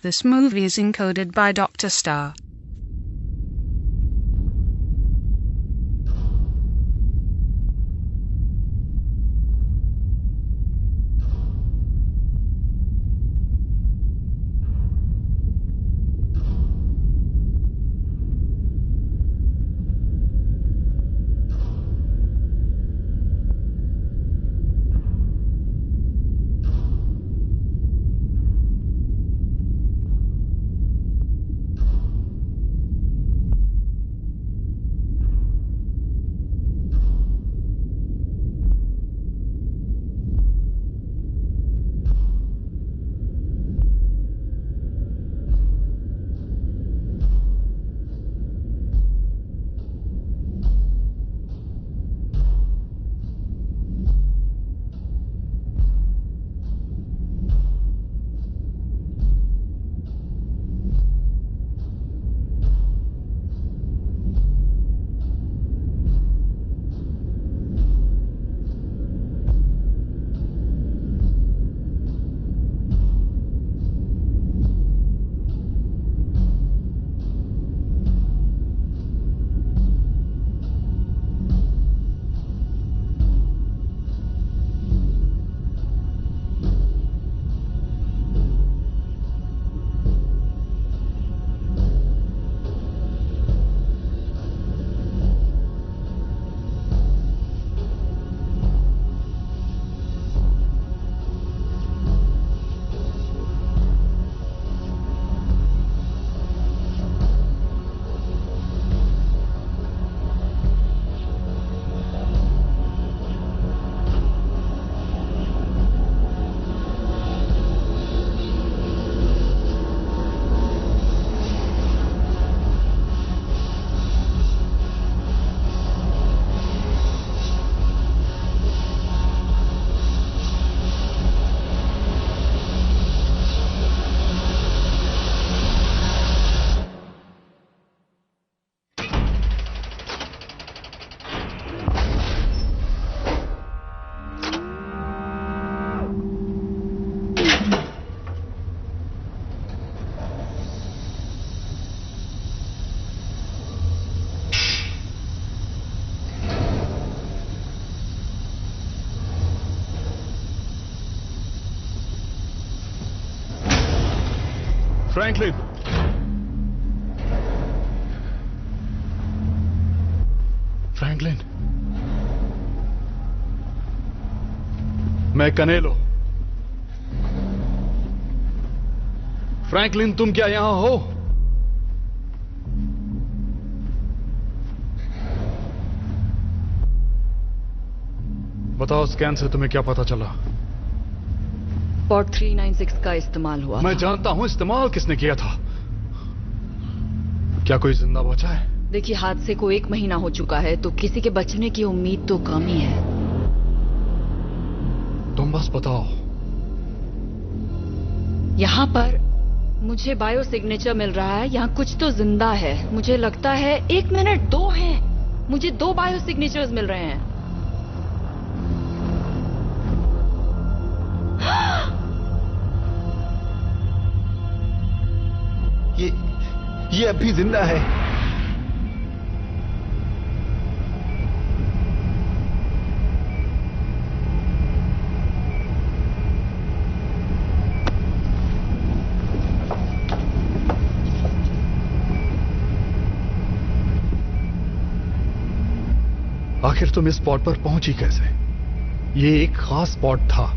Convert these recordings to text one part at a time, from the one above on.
This movie is encoded by Dr. Star. Franklin! Franklin! मैं कनेलो। Franklin, तुम क्या यहां हो? बताओ, स्कैन से तुम्हें क्या पता चला? पॉट 396 का इस्तेमाल हुआ। मैं जानता हूं इस्तेमाल किसने किया था। क्या कोई जिंदा बचा है? देखिए, हादसे को 1 महीना हो चुका है, तो किसी के बचने की उम्मीद तो कम ही है। तुम बस बताओ। यहाँ पर मुझे बायो सिग्नेचर मिल रहा है, यहाँ कुछ तो जिंदा है। मुझे लगता है 1 मिनट 2 हैं। मुझे 2 बायो सिग्नेचर्स मिल रहे हैं। ये अभी जिंदा है। आखिर तुम इस स्पॉट पर पहुंची कैसे? ये एक खास स्पॉट था,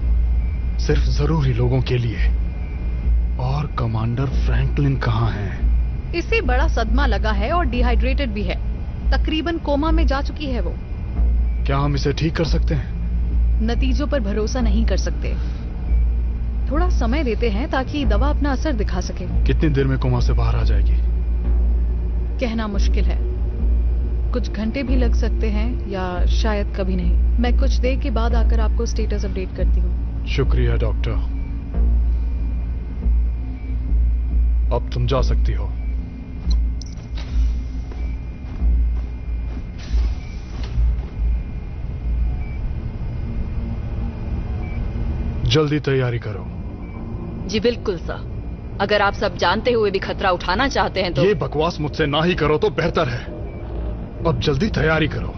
सिर्फ जरूरी लोगों के लिए। और कमांडर फ्रैंकलिन कहाँ हैं? इसे बड़ा सदमा लगा है और डिहाइड्रेटेड भी है। तकरीबन कोमा में जा चुकी है वो। क्या हम इसे ठीक कर सकते हैं? नतीजों पर भरोसा नहीं कर सकते। थोड़ा समय देते हैं ताकि दवा अपना असर दिखा सके। कितनी देर में कोमा से बाहर आ जाएगी? कहना मुश्किल है। कुछ घंटे भी लग सकते हैं या शायद कभी नहीं। मैं कुछ देर के बाद आकर आपको स्टेटस अपडेट करती हूँ। शुक्रिया डॉक्टर। अब तुम जा सकती हो। जल्दी तैयारी करो। जी बिल्कुल सर। अगर आप सब जानते हुए भी खतरा उठाना चाहते हैं तो ये बकवास मुझसे ना ही करो तो बेहतर है। अब जल्दी तैयारी करो।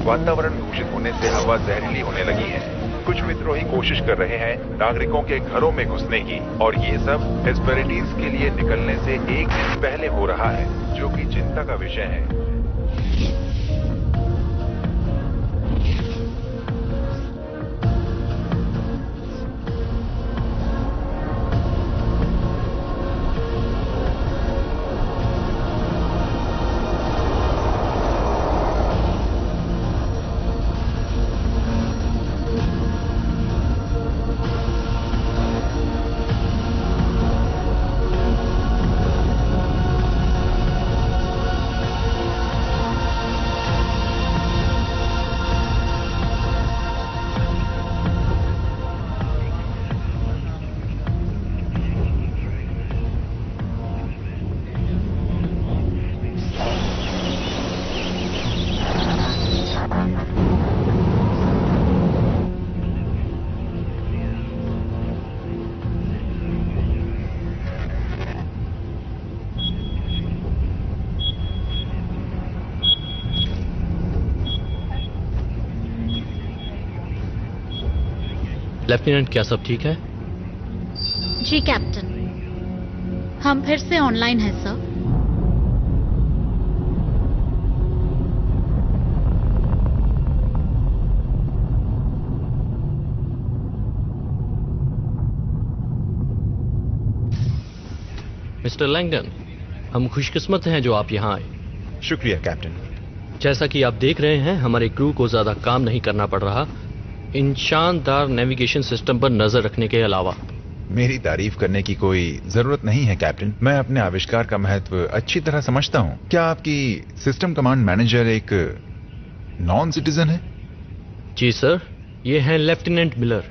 वातावरण दूषित होने से हवा जहरीली होने लगी है। कुछ विद्रोही कोशिश कर रहे हैं नागरिकों के घरों में घुसने की, और ये सब हेस्पेरिडीज के लिए निकलने से एक दिन पहले हो रहा है, जो कि चिंता का विषय है। लेफ्टिनेंट, क्या सब ठीक है? जी कैप्टन, हम फिर से ऑनलाइन हैं सर। मिस्टर लैंगडन, हम खुशकिस्मत हैं जो आप यहाँ आए। शुक्रिया कैप्टन। जैसा कि आप देख रहे हैं, हमारे क्रू को ज्यादा काम नहीं करना पड़ रहा इन शानदार नेविगेशन सिस्टम पर नजर रखने के अलावा। मेरी तारीफ करने की कोई जरूरत नहीं है कैप्टन। मैं अपने आविष्कार का महत्व अच्छी तरह समझता हूँ। क्या आपकी सिस्टम कमांड मैनेजर एक नॉन सिटीजन है? जी सर, ये हैं लेफ्टिनेंट मिलर।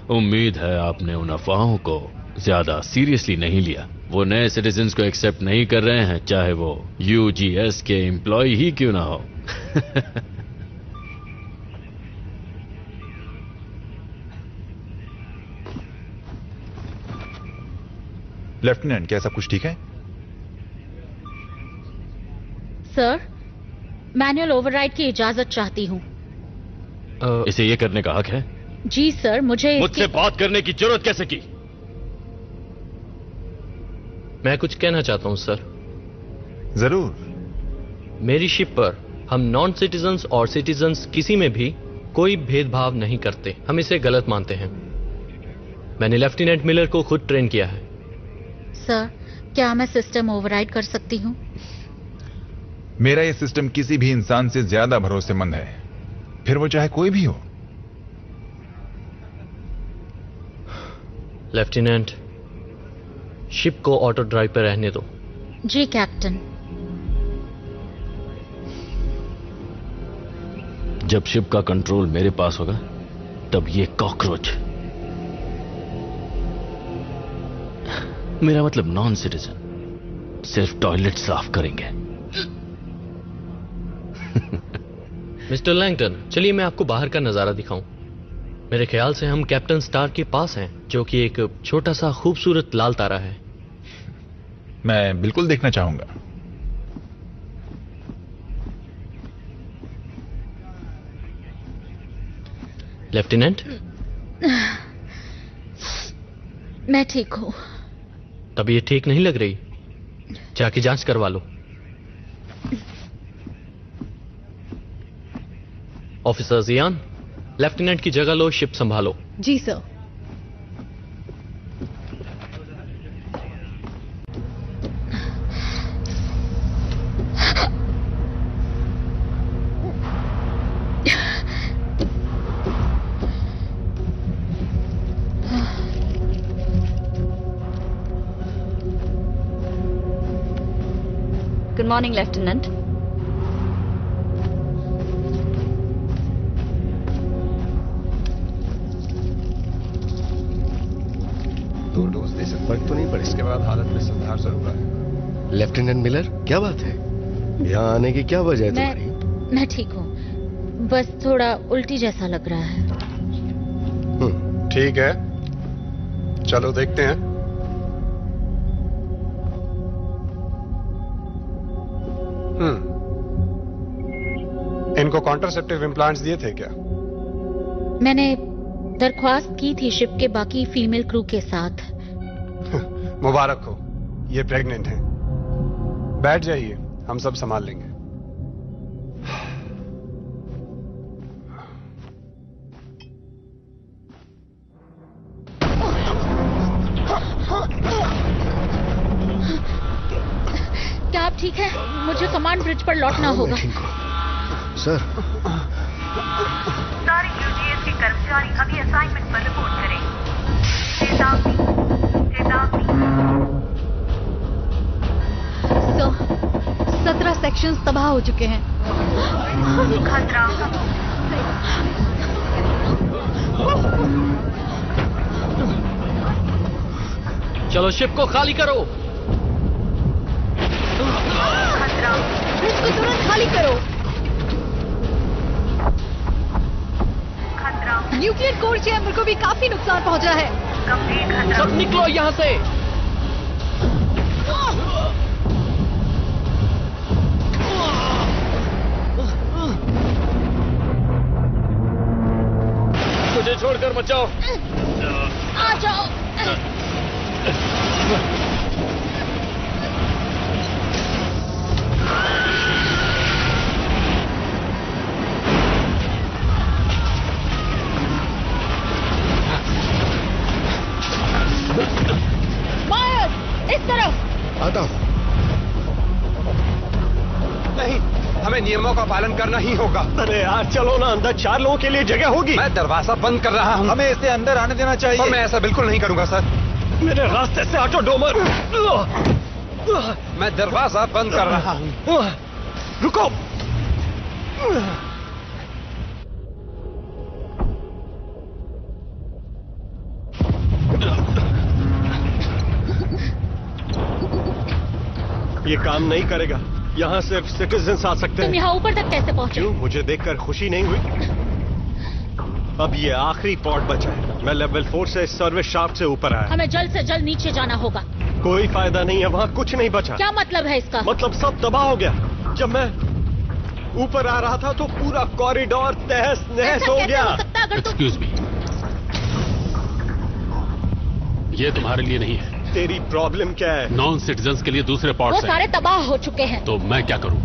उम्मीद है आपने उन अफवाहों को ज्यादा सीरियसली नहीं लिया। वो नए सिटीजन्स को एक्सेप्ट नहीं कर रहे हैं, चाहे वो यूजीएस के एम्प्लॉय ही क्यों ना हो। लेफ्टिनेंट, क्या सब कुछ ठीक है? सर, मैनुअल ओवरराइड की इजाजत चाहती हूँ। इसे ये करने का हक है? जी सर, मुझसे बात करने की जरूरत कैसे की? मैं कुछ कहना चाहता हूं सर। जरूर। मेरी शिप पर हम नॉन सिटीजन्स और सिटीजन्स किसी में भी कोई भेदभाव नहीं करते। हम इसे गलत मानते हैं। मैंने लेफ्टिनेंट मिलर को खुद ट्रेन किया है। सर, क्या मैं सिस्टम ओवरराइड कर सकती हूँ? मेरा यह सिस्टम किसी भी इंसान से ज्यादा भरोसेमंद है, फिर वो चाहे कोई भी हो। लेफ्टिनेंट, शिप को ऑटो ड्राइव पर रहने दो। जी कैप्टन। जब शिप का कंट्रोल मेरे पास होगा, तब ये कॉकरोच, मेरा मतलब नॉन सिटीजन, सिर्फ टॉयलेट साफ करेंगे। मिस्टर लैंगटन, चलिए मैं आपको बाहर का नजारा दिखाऊं। मेरे ख्याल से हम कैप्टन स्टार के पास हैं, जो कि एक छोटा सा खूबसूरत लाल तारा है। मैं बिल्कुल देखना चाहूंगा। लेफ्टिनेंट, मैं ठीक हूं। तबीयत ठीक नहीं लग रही, जाके जांच करवा लो। ऑफिसर जियान, लेफ्टिनेंट की जगह लो, शिप संभालो। जी सर। Good morning, Lieutenant. दो डोज दे से फर्क तो नहीं पड़ा, इसके बाद हालत में सुधार जरूर आए। लेफ्टिनेंट मिलर, क्या बात है? यहाँ आने की क्या वजह है तुम्हारी? मैं ठीक हूँ, बस थोड़ा उल्टी जैसा लग रहा है। ठीक है, चलो देखते हैं। इनको कॉन्ट्रासेप्टिव इम्प्लांट्स दिए थे क्या? मैंने दरख्वास्त की थी शिप के बाकी फीमेल क्रू के साथ। मुबारक हो, ये प्रेग्नेंट हैं। बैठ जाइए, हम सब संभाल लेंगे। क्या आप ठीक है? मुझे कमांड ब्रिज पर लौटना होगा। सर, सारे यूजीएस के कर्मचारी अभी असाइनमेंट पर रिपोर्ट करें। चेतावनी, चेतावनी। 17 सेक्शंस तबाह हो चुके हैं। खतरा। चलो शिप को खाली करो। खतरा। इसको तुरंत खाली करो। खतरा। न्यूक्लियर कोर चैम्बर को भी काफी नुकसान पहुंचा है। गंभीर खतरा। सब निकलो यहाँ से। मुझे छोड़कर बचाओ। आ जाओ। मायर, इस तरफ। आता हूं। नहीं, हमें नियमों का पालन करना ही होगा। अरे यार चलो ना, अंदर 4 लोगों के लिए जगह होगी। मैं दरवाजा बंद कर रहा हूँ। हमें इसे अंदर आने देना चाहिए। और मैं ऐसा बिल्कुल नहीं करूंगा सर। मेरे रास्ते से हटो डोमर। मैं दरवाजा बंद कर रहा हूँ। रुको। ये काम नहीं करेगा। यहाँ सिर्फ सिटीजन्स आ सकते हैं। तुम यहाँ ऊपर तक कैसे पहुंचे? क्यों, मुझे देखकर खुशी नहीं हुई? अब ये आखिरी पॉड बचा है। मैं लेवल 4 से सर्विस शाफ्ट से ऊपर आया। हमें जल्द से जल्द नीचे जाना होगा। कोई फायदा नहीं है, वहाँ कुछ नहीं बचा। क्या मतलब है इसका? मतलब सब तबाह हो गया। जब मैं ऊपर आ रहा था तो पूरा कॉरिडोर तहस नहस हो गया। एक्सक्यूज मी, ये तुम्हारे लिए नहीं है। तेरी प्रॉब्लम क्या है? नॉन सिटीजन्स के लिए दूसरे वो पॉड्स हैं। सारे तबाह हो चुके हैं। तो मैं क्या करूं?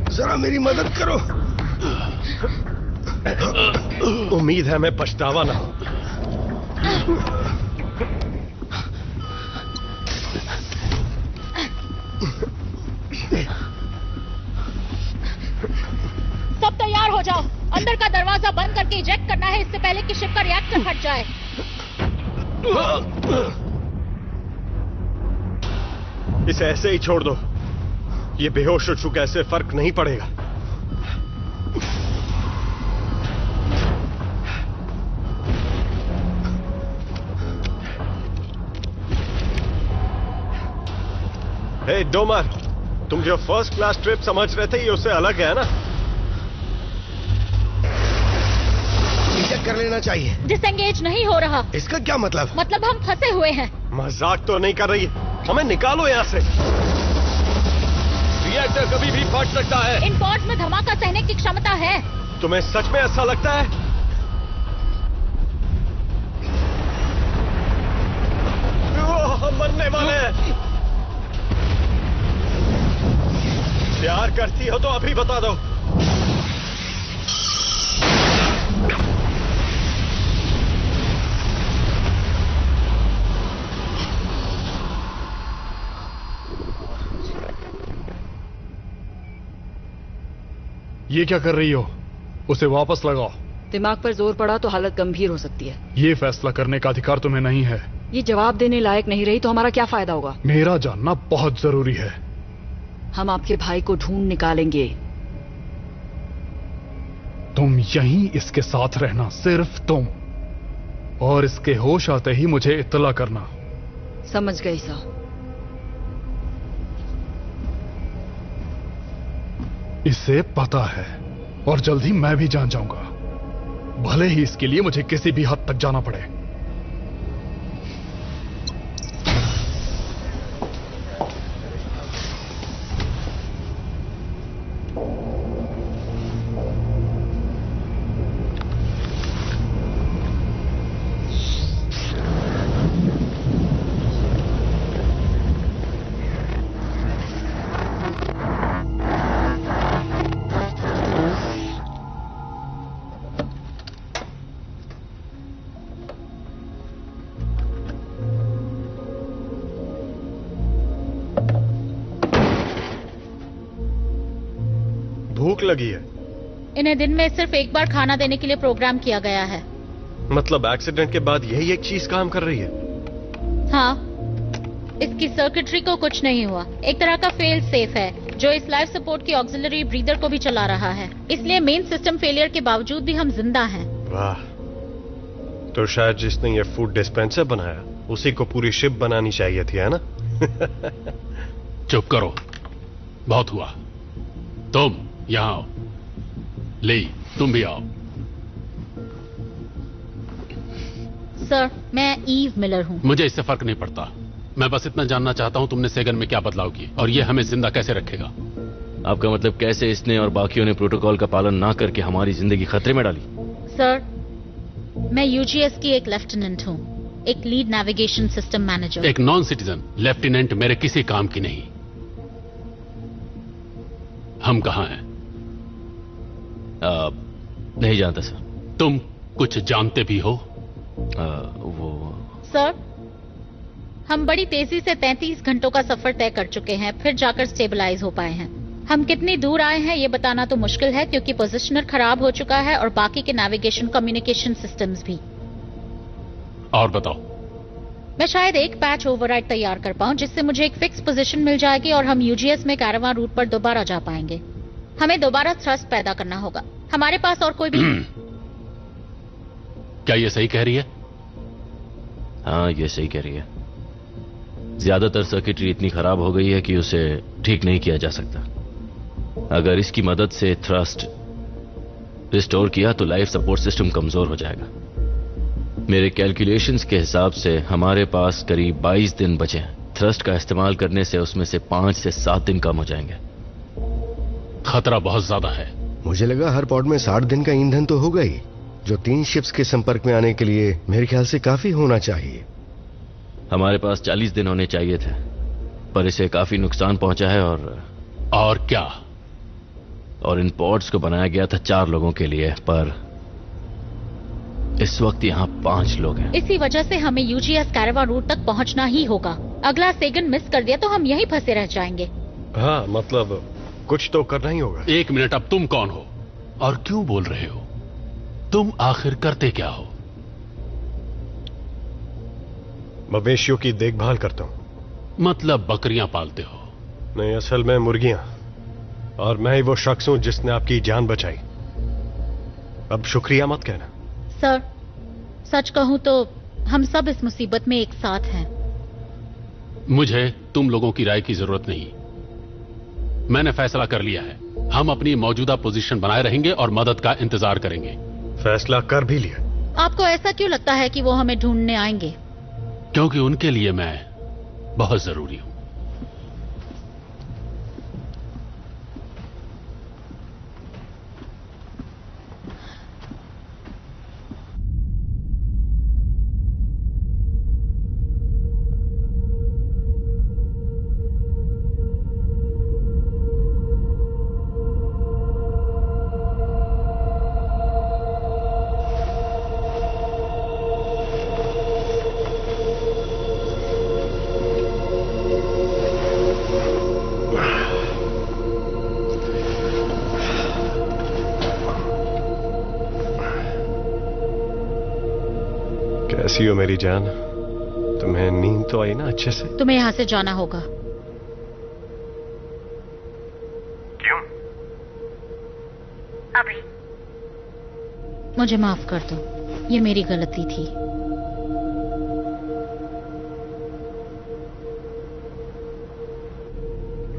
जरा मेरी मदद करो। उम्मीद है मैं पछतावा ना हो। सब तैयार हो जाओ। अंदर का दरवाजा बंद करके इजेक्ट करना है, इससे पहले कि शिप का रिएक्टर फट जाए। इसे ऐसे ही छोड़ दो। ये बेहोश हो चुका है, इससे फर्क नहीं पड़ेगा। हे डोमर, तुम जो फर्स्ट क्लास ट्रिप समझ रहे थे ये उससे अलग है ना? चेक कर लेना चाहिए। डिसएंगेज नहीं हो रहा। इसका क्या मतलब? मतलब हम फंसे हुए हैं। मजाक तो नहीं कर रही? हमें निकालो यहाँ से। रिएक्टर कभी भी फट सकता है। इन पॉड्स में धमाका सहने की क्षमता है। तुम्हें सच में ऐसा लगता है? हम मरने वाले हैं। प्यार करती हो तो अभी बता दो। ये क्या कर रही हो? उसे वापस लगाओ। दिमाग पर जोर पड़ा तो हालत गंभीर हो सकती है। ये फैसला करने का अधिकार तुम्हें नहीं है। ये जवाब देने लायक नहीं रही तो हमारा क्या फायदा होगा? मेरा जानना बहुत जरूरी है। हम आपके भाई को ढूंढ निकालेंगे। तुम यहीं इसके साथ रहना, सिर्फ तुम, और इसके होश आते ही मुझे इत्तला करना। समझ गई सर। इसे पता है और जल्द ही मैं भी जान जाऊंगा, भले ही इसके लिए मुझे किसी भी हद तक जाना पड़े। भूख लगी है। इन्हें दिन में सिर्फ एक बार खाना देने के लिए प्रोग्राम किया गया है। मतलब एक्सीडेंट के बाद यही एक चीज काम कर रही है? हाँ, इसकी सर्किटरी को कुछ नहीं हुआ। एक तरह का फेल सेफ है जो इस लाइफ सपोर्ट की ऑक्सिलरी ब्रीदर को भी चला रहा है, इसलिए मेन सिस्टम फेलियर के बावजूद भी हम जिंदा हैं। वाह, तो शायद जिसने ये फूड डिस्पेंसर बनाया उसी को पूरी शिप बनानी चाहिए थी, है ना? चुप करो, बहुत हुआ। तुम यहां आओ। ली, तुम भी आओ। सर, मैं ईव मिलर हूं। मुझे इससे फर्क नहीं पड़ता। मैं बस इतना जानना चाहता हूं तुमने सेगन में क्या बदलाव किए और ये हमें जिंदा कैसे रखेगा। आपका मतलब कैसे इसने और बाकियों ने प्रोटोकॉल का पालन ना करके हमारी जिंदगी खतरे में डाली? सर, मैं यूजीएस की एक लेफ्टिनेंट हूं, एक लीड नेविगेशन सिस्टम मैनेजर। एक नॉन सिटीजन लेफ्टिनेंट मेरे किसी काम की नहीं। हम कहां हैं? नहीं जानता सर। तुम कुछ जानते भी हो? वो सर, हम बड़ी तेजी से 33 घंटों का सफर तय कर चुके हैं, फिर जाकर स्टेबलाइज हो पाए हैं। हम कितनी दूर आए हैं ये बताना तो मुश्किल है क्योंकि पोजीशनर खराब हो चुका है और बाकी के नेविगेशन कम्युनिकेशन सिस्टम्स भी। और बताओ। मैं शायद एक पैच ओवरराइड तैयार कर पाऊं जिससे मुझे एक फिक्स पोजीशन मिल जाएगी और हम यूजीएस में कैरावान रूट पर दोबारा जा पाएंगे। हमें दोबारा थ्रस्ट पैदा करना होगा। हमारे पास और कोई भी क्या ये सही कह रही है? हाँ, ये सही कह रही है। ज्यादातर सर्किटरी इतनी खराब हो गई है कि उसे ठीक नहीं किया जा सकता। अगर इसकी मदद से थ्रस्ट रिस्टोर किया तो लाइफ सपोर्ट सिस्टम कमजोर हो जाएगा। मेरे कैलकुलेशंस के हिसाब से हमारे पास करीब 22 दिन बचे हैं। थ्रस्ट का इस्तेमाल करने से उसमें से 5 से 7 दिन कम हो जाएंगे। खतरा बहुत ज्यादा है। मुझे लगा हर पॉड में 60 दिन का ईंधन तो होगा ही, जो 3 शिप्स के संपर्क में आने के लिए मेरे ख्याल से काफी होना चाहिए। हमारे पास 40 दिन होने चाहिए थे, पर इसे काफी नुकसान पहुंचा है। और क्या? और इन पॉड्स को बनाया गया था 4 लोगों के लिए, पर इस वक्त यहाँ 5 लोग हैं। इसी वजह से हमें यूजीएस कैरावान रूट तक पहुंचना ही होगा। अगला सेगन मिस कर दिया तो हम यहीं फंसे रह जाएंगे। हाँ, मतलब कुछ तो करना ही होगा। 1 मिनट, अब तुम कौन हो और क्यों बोल रहे हो? तुम आखिर करते क्या हो? मवेशियों की देखभाल करता हूं। मतलब बकरियां पालते हो? नहीं, असल में मुर्गियां। और मैं ही वो शख्स हूं जिसने आपकी जान बचाई। अब शुक्रिया मत कहना। सर, सच कहूं तो हम सब इस मुसीबत में एक साथ हैं। मुझे तुम लोगों की राय की जरूरत नहीं। मैंने फैसला कर लिया है। हम अपनी मौजूदा पोजीशन बनाए रहेंगे और मदद का इंतजार करेंगे। फैसला कर भी लिया। आपको ऐसा क्यों लगता है कि वो हमें ढूंढने आएंगे? क्योंकि उनके लिए मैं बहुत जरूरी हूं। कैसी हो मेरी जान? तुम्हें नींद तो आई ना अच्छे से? तुम्हें यहाँ से जाना होगा। क्यों? अभी? मुझे माफ कर दो, ये मेरी गलती थी।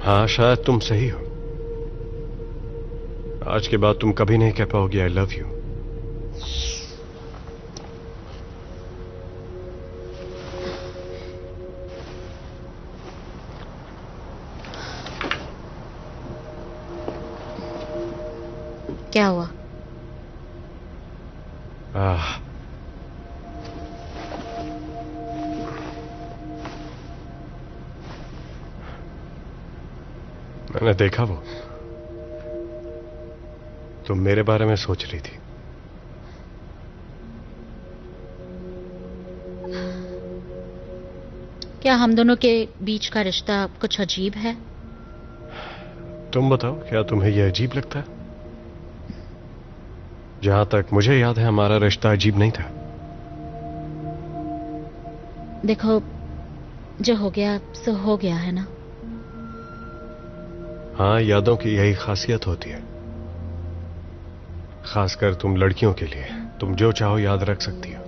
हाँ, शायद तुम सही हो। आज के बाद तुम कभी नहीं कह पाओगे आई लव यू। क्या हुआ? मैंने देखा वो तुम मेरे बारे में सोच रही थी। क्या हम दोनों के बीच का रिश्ता कुछ अजीब है? तुम बताओ, क्या तुम्हें यह अजीब लगता है? जहां तक मुझे याद है हमारा रिश्ता अजीब नहीं था। देखो, जो हो गया सो हो गया है ना। हाँ, यादों की यही खासियत होती है, खासकर तुम लड़कियों के लिए। तुम जो चाहो याद रख सकती हो।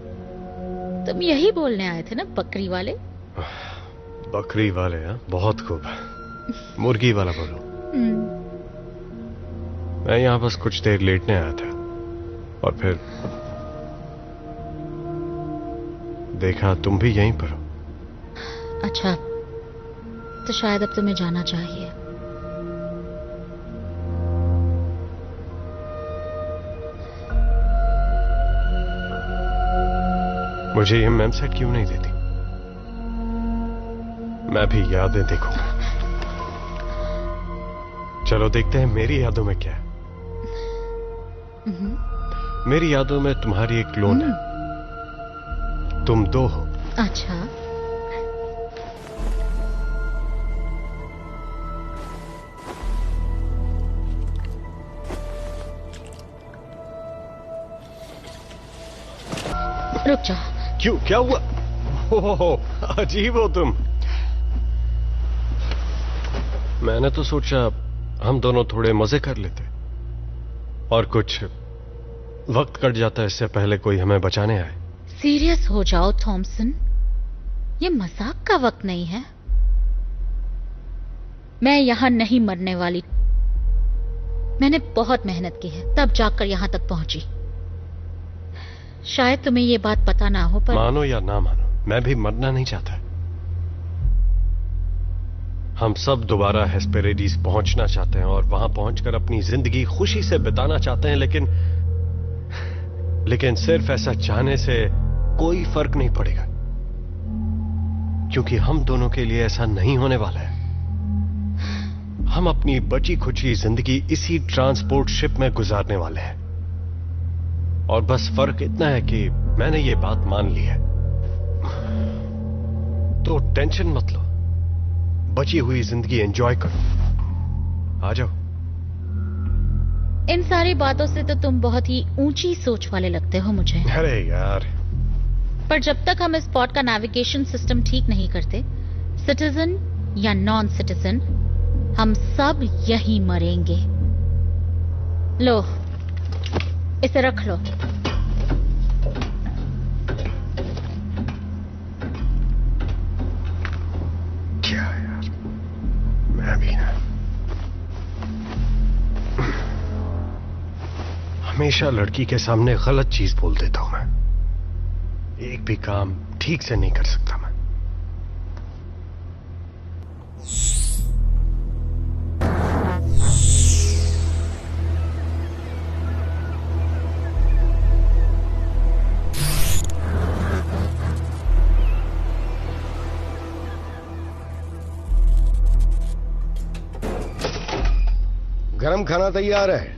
तुम यही बोलने आए थे ना, बकरी वाले? बकरी वाले? हाँ, बहुत खूब। मुर्गी वाला बोलो। मैं यहां बस कुछ देर लेटने आया था और फिर देखा तुम भी यहीं पर हो। अच्छा, तो शायद अब तुम्हें जाना चाहिए। मुझे ये मैम सेट क्यों नहीं देती? मैं भी यादें देखूंगा। चलो देखते हैं मेरी यादों में क्या है। मेरी यादों में तुम्हारी एक क्लोन है। तुम दो हो। अच्छा, रुक जा। क्यों, क्या हुआ? हो, अजीब हो तुम। मैंने तो सोचा हम दोनों थोड़े मजे कर लेते और कुछ वक्त कट जाता है इससे पहले कोई हमें बचाने आए। सीरियस हो जाओ थॉमसन, ये मजाक का वक्त नहीं है। मैं यहां नहीं मरने वाली। मैंने बहुत मेहनत की है, तब जाकर यहां तक पहुंची। शायद तुम्हें ये बात पता ना हो, पर मानो या ना मानो, मैं भी मरना नहीं चाहता। हम सब दोबारा हेस्पेरिडीज पहुंचना चाहते हैं और वहां पहुंचकर अपनी जिंदगी खुशी से बिताना चाहते हैं, लेकिन सिर्फ ऐसा चाहने से कोई फर्क नहीं पड़ेगा, क्योंकि हम दोनों के लिए ऐसा नहीं होने वाला है। हम अपनी बची खुची जिंदगी इसी ट्रांसपोर्ट शिप में गुजारने वाले हैं। और बस फर्क इतना है कि मैंने ये बात मान ली है, तो टेंशन मत लो, बची हुई जिंदगी एंजॉय करो। आ जाओ। इन सारी बातों से तो तुम बहुत ही ऊंची सोच वाले लगते हो मुझे। अरे यार, पर जब तक हम इस स्पॉट का नेविगेशन सिस्टम ठीक नहीं करते, सिटीजन या नॉन सिटीजन, हम सब यहीं मरेंगे। लो, इसे रख लो। क्या यार, मैं भी ना हमेशा लड़की के सामने गलत चीज बोल देता हूं। मैं एक भी काम ठीक से नहीं कर सकता। मैं गरम खाना तैयार है।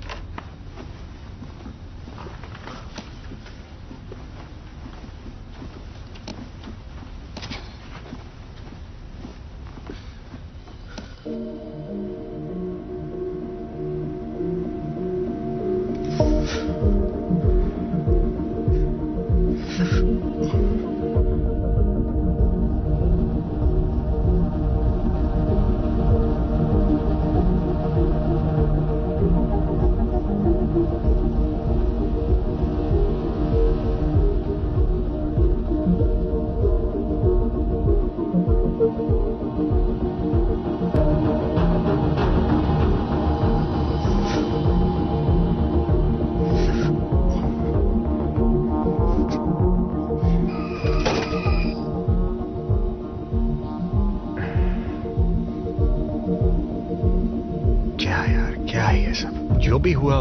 है ये सब? जो भी हुआ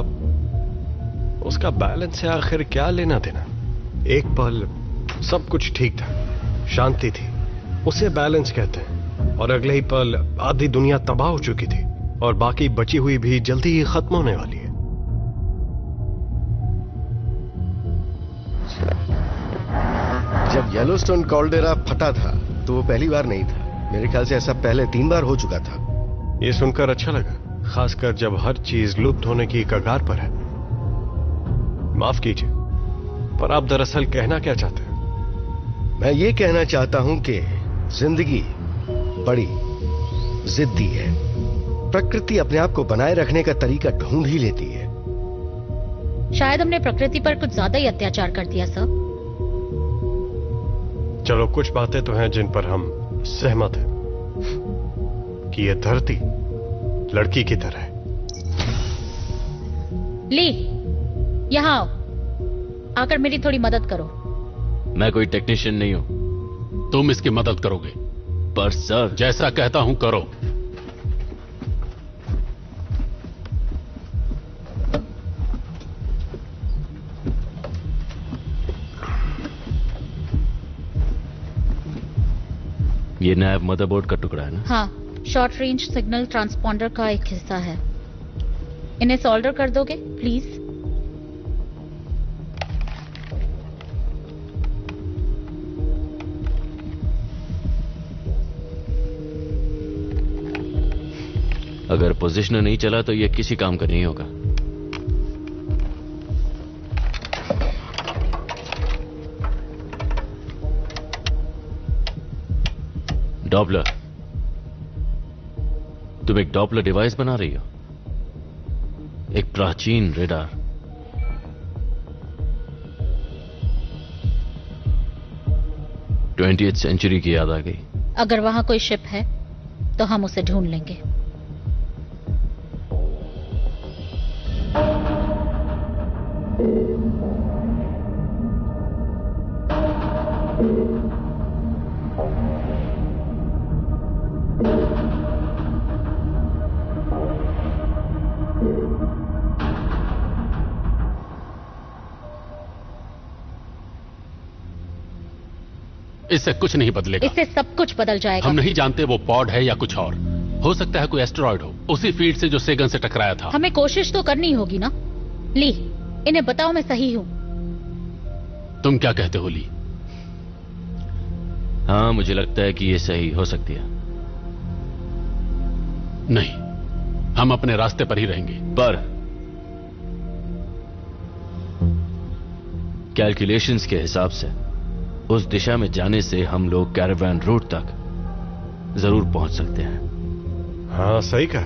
उसका बैलेंस से आखिर क्या लेना देना? एक पल सब कुछ ठीक था, शांति थी, उसे बैलेंस कहते हैं, और अगले ही पल आधी दुनिया तबाह हो चुकी थी और बाकी बची हुई भी जल्दी ही खत्म होने वाली है। जब येलोस्टोन कॉल्डेरा फटा था तो वो पहली बार नहीं था। मेरे ख्याल से ऐसा पहले 3 बार हो चुका था। ये सुनकर अच्छा लगा, खासकर जब हर चीज लुप्त होने की कगार पर है। माफ कीजिए, पर आप दरअसल कहना क्या चाहते हैं? मैं ये कहना चाहता हूं कि जिंदगी बड़ी जिद्दी है। प्रकृति अपने आप को बनाए रखने का तरीका ढूंढ ही लेती है। शायद हमने प्रकृति पर कुछ ज्यादा ही अत्याचार कर दिया सर। चलो, कुछ बातें तो हैं जिन पर हम सहमत हैं कि यह धरती लड़की की तरह है। ली, यहां आओ, आकर मेरी थोड़ी मदद करो। मैं कोई टेक्नीशियन नहीं हूं। तुम इसकी मदद करोगे? पर सर, जैसा कहता हूं करो। ये नैब मदरबोर्ड का टुकड़ा है ना? हाँ, शॉर्ट रेंज सिग्नल ट्रांसपॉन्डर का एक हिस्सा है। इन्हें सोल्डर कर दोगे प्लीज? अगर पोजिशनर नहीं चला तो ये किसी काम का नहीं होगा। डॉपलर, तुम एक डॉपलर डिवाइस बना रही हो? एक प्राचीन रेडार। ट्वेंटी सेंचुरी की याद आ गई। अगर वहां कोई शिप है तो हम उसे ढूंढ लेंगे। इससे कुछ नहीं बदलेगा। इससे सब कुछ बदल जाएगा। हम नहीं जानते वो पॉड है या कुछ और। हो सकता है कोई एस्टेरॉयड हो, उसी फील्ड से जो सेगन से टकराया था। हमें कोशिश तो करनी होगी ना। ली, इन्हें बताओ मैं सही हूं। तुम क्या कहते हो ली? हाँ, मुझे लगता है कि ये सही हो सकती है। नहीं, हम अपने रास्ते पर ही रहेंगे। पर कैलकुलेशंस के हिसाब से उस दिशा में जाने से हम लोग कैरावान रूट तक जरूर पहुंच सकते हैं। हाँ, सही कहा।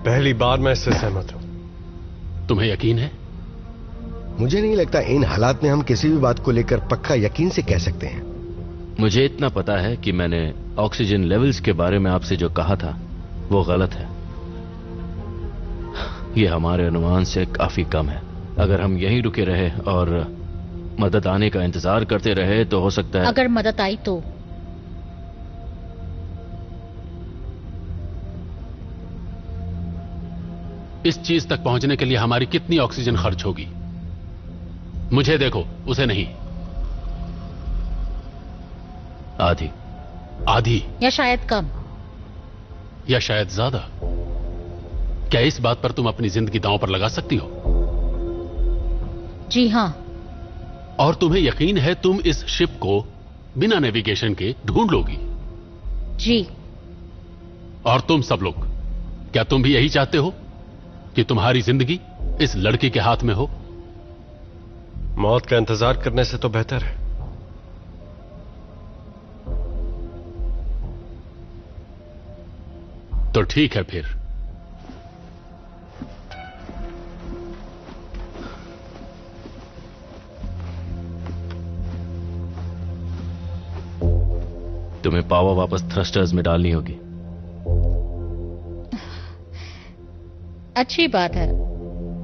पहली बार मैं इससे सहमत हूं। तुम्हें यकीन है? मुझे नहीं लगता इन हालात में हम किसी भी बात को लेकर पक्का यकीन से कह सकते हैं। मुझे इतना पता है कि मैंने ऑक्सीजन लेवल्स के बारे में आपसे जो कहा था वो गलत है। ये हमारे अनुमान से काफी कम है। अगर हम यहीं रुके रहे और मदद आने का इंतजार करते रहे तो हो सकता है। अगर मदद आई तो? इस चीज तक पहुंचने के लिए हमारी कितनी ऑक्सीजन खर्च होगी? मुझे देखो, उसे नहीं। आधी। आधी या शायद कम, या शायद ज्यादा। क्या इस बात पर तुम अपनी जिंदगी दांव पर लगा सकती हो? जी हां। और तुम्हें यकीन है तुम इस शिप को बिना नेविगेशन के ढूंढ लोगी? जी। और तुम सब लोग, क्या तुम भी यही चाहते हो कि तुम्हारी जिंदगी इस लड़की के हाथ में हो? मौत का इंतजार करने से तो बेहतर है। तो ठीक है फिर। तुम्हें पावर वापस थ्रस्टर्स में डालनी होगी। अच्छी बात है,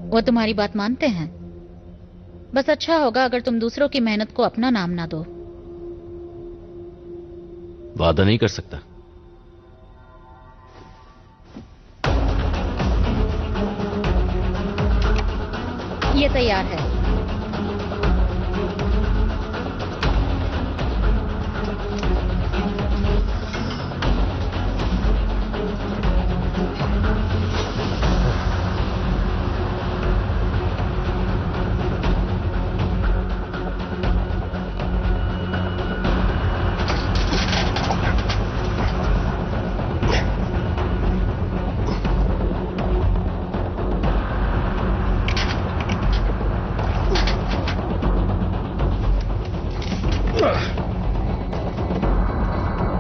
वो तुम्हारी बात मानते हैं। बस अच्छा होगा अगर तुम दूसरों की मेहनत को अपना नाम ना दो। वादा नहीं कर सकता। तैयार है।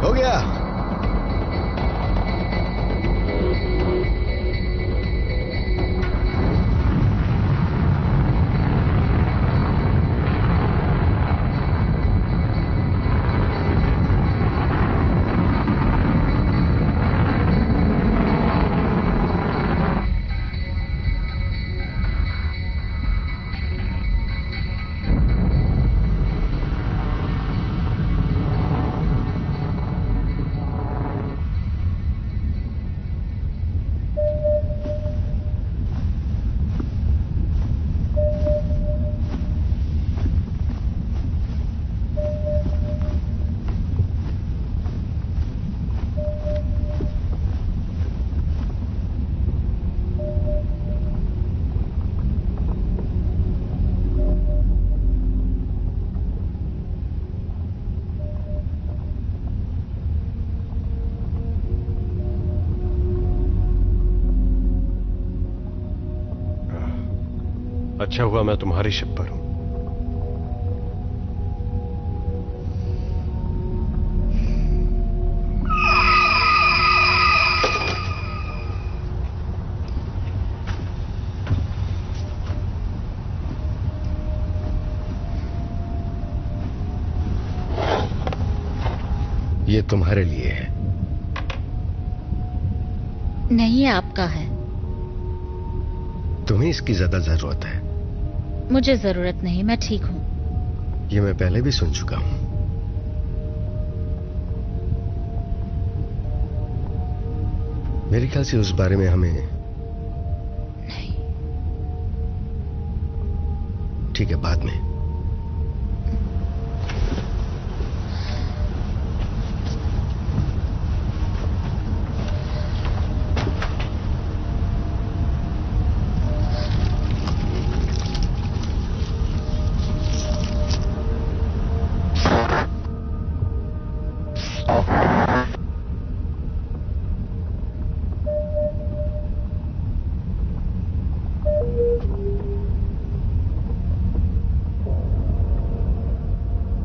हो गया। अच्छा हुआ मैं तुम्हारी शिप पर हूं। ये तुम्हारे लिए है। नहीं, आपका है। तुम्हें इसकी ज्यादा जरूरत है। मुझे जरूरत नहीं, मैं ठीक हूं। ये मैं पहले भी सुन चुका हूं। मेरे ख्याल से उस बारे में हमें नहीं। ठीक है, बाद में।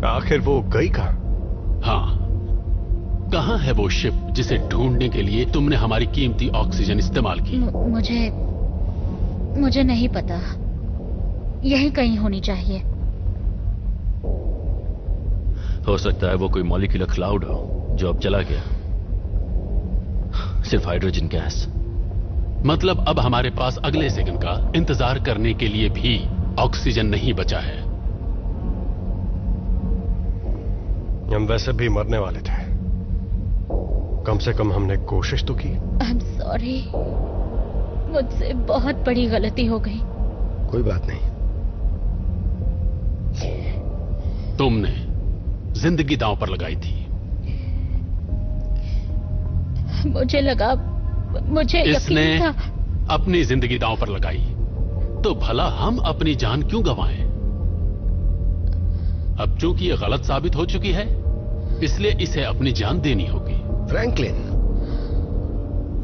आखिर वो गई कहां? हाँ, कहां है वो शिप जिसे ढूंढने के लिए तुमने हमारी कीमती ऑक्सीजन इस्तेमाल की? मुझे नहीं पता। यहीं कहीं होनी चाहिए। हो सकता है वो कोई मॉलिक्यूलर क्लाउड हो जो अब चला गया। सिर्फ हाइड्रोजन गैस। मतलब अब हमारे पास अगले सेकंड का इंतजार करने के लिए भी ऑक्सीजन नहीं बचा है। हम वैसे भी मरने वाले थे। कम से कम हमने कोशिश तो की। I'm sorry। मुझसे बहुत बड़ी गलती हो गई। कोई बात नहीं। तुमने जिंदगी दांव पर लगाई थी। मुझे लगा, मुझे इसने यकीन था। अपनी जिंदगी दांव पर लगाई तो भला हम अपनी जान क्यों गंवाएं? अब चूंकि ये गलत साबित हो चुकी है, इसलिए इसे अपनी जान देनी होगी। फ्रैंकलिन,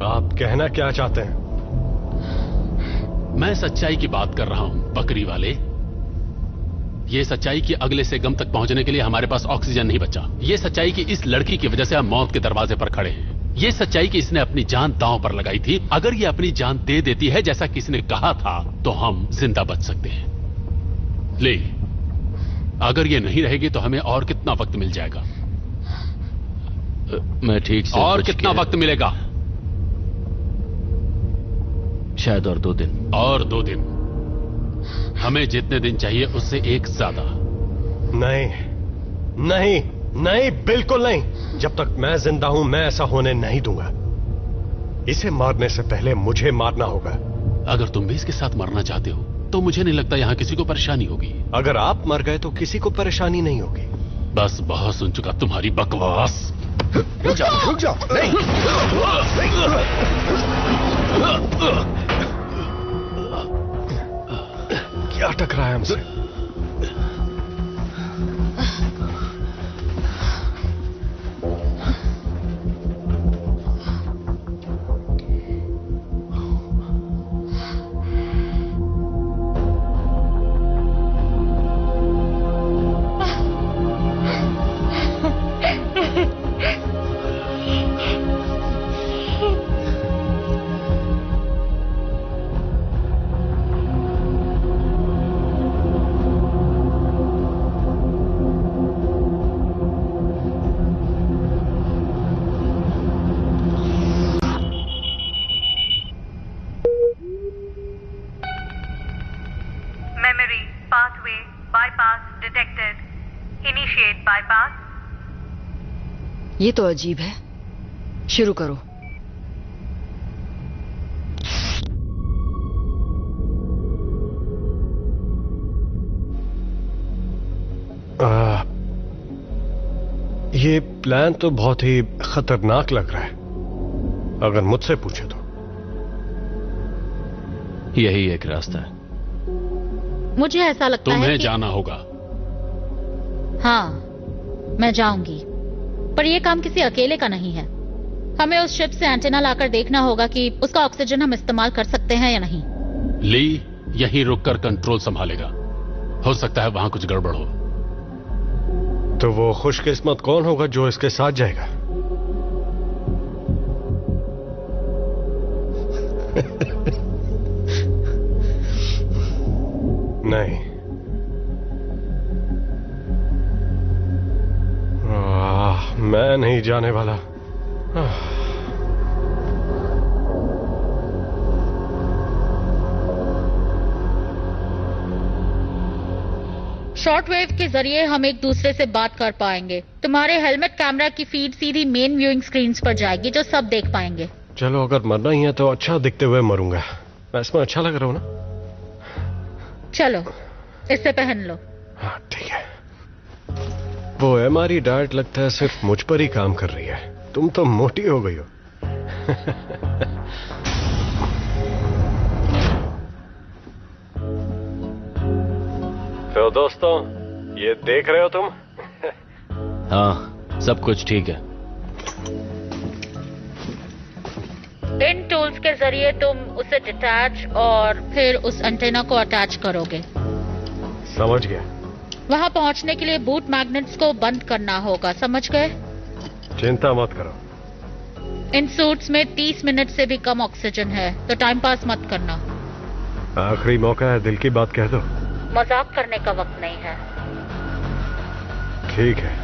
आप कहना क्या चाहते हैं? मैं सच्चाई की बात कर रहा हूं, बकरी वाले। ये सच्चाई कि अगले से गम तक पहुंचने के लिए हमारे पास ऑक्सीजन नहीं बचा। ये सच्चाई कि इस लड़की की वजह से हम मौत के दरवाजे पर खड़े हैं। ये सच्चाई कि इसने अपनी जान दांव पर लगाई थी। अगर ये अपनी जान दे देती है जैसा किसी ने कहा था, तो हम जिंदा बच सकते हैं। ले, अगर ये नहीं रहेगी तो हमें और कितना वक्त मिल जाएगा? मैं ठीक से और कितना वक्त मिलेगा? शायद और 2 दिन। और 2 दिन। हमें जितने दिन चाहिए उससे एक ज्यादा। नहीं नहीं नहीं, बिल्कुल नहीं। जब तक मैं जिंदा हूं मैं ऐसा होने नहीं दूंगा। इसे मारने से पहले मुझे मारना होगा। अगर तुम भी इसके साथ मरना चाहते हो तो मुझे नहीं लगता यहां किसी को परेशानी होगी। अगर आप मर गए तो किसी को परेशानी नहीं होगी। बस बहुत सुन चुका तुम्हारी बकवास। रुक जाओ, नहीं। क्या टकराया हमसे? Memory pathway bypass detected. Initiate bypass. ये तो अजीब है। शुरू करो। ये प्लान तो बहुत ही खतरनाक लग रहा है, अगर मुझसे पूछे तो। यही एक रास्ता है। मुझे ऐसा लगता है तुम्हें कि जाना होगा। हाँ, मैं जाऊंगी, पर यह काम किसी अकेले का नहीं है। हमें उस शिप से एंटेना लाकर देखना होगा कि उसका ऑक्सीजन हम इस्तेमाल कर सकते हैं या नहीं। ली यहीं रुककर कंट्रोल संभालेगा। हो सकता है वहां कुछ गड़बड़ हो। तो वो खुशकिस्मत कौन होगा जो इसके साथ जाएगा? नहीं, मैं नहीं जाने वाला। शॉर्टवेव के जरिए हम एक दूसरे से बात कर पाएंगे। तुम्हारे हेलमेट कैमरा की फीड सीधी मेन व्यूइंग स्क्रीन पर जाएगी, जो सब देख पाएंगे। चलो, अगर मरना ही है तो अच्छा दिखते हुए मरूंगा। मैं इसमें अच्छा लग रहा हूं ना? चलो, इसे पहन लो। हाँ ठीक है। वो एमआरई डाइट लगता है सिर्फ मुझ पर ही काम कर रही है। तुम तो मोटी हो गई हो। तो दोस्तों, ये देख रहे हो तुम? हाँ, सब कुछ ठीक है। इन टूल्स के जरिए तुम उसे डिटैच और फिर उस एंटेना को अटैच करोगे। समझ गया। वहां पहुंचने के लिए बूट मैग्नेट्स को बंद करना होगा, समझ गए? चिंता मत करो। इन सूट्स में 30 मिनट से भी कम ऑक्सीजन है, तो टाइम पास मत करना। आखिरी मौका है, दिल की बात कह दो। मजाक करने का वक्त नहीं है। ठीक है।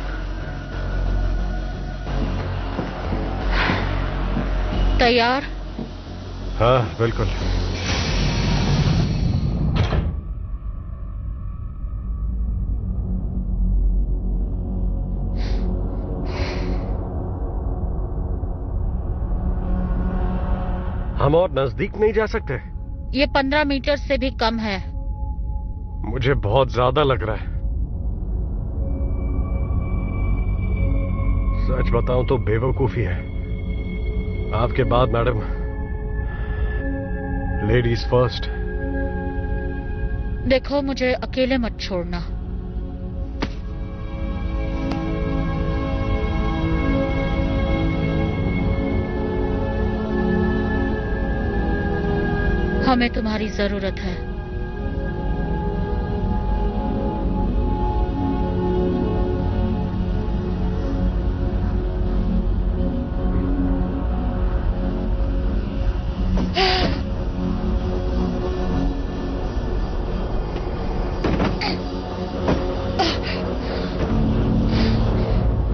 तैयार? हाँ बिल्कुल। हम और नजदीक नहीं जा सकते? ये 15 मीटर से भी कम है। मुझे बहुत ज्यादा लग रहा है। सच बताऊं तो बेवकूफी है। आपके बाद मैडम। Ladies first. देखो, मुझे अकेले मत छोड़ना। हमें तुम्हारी जरूरत है।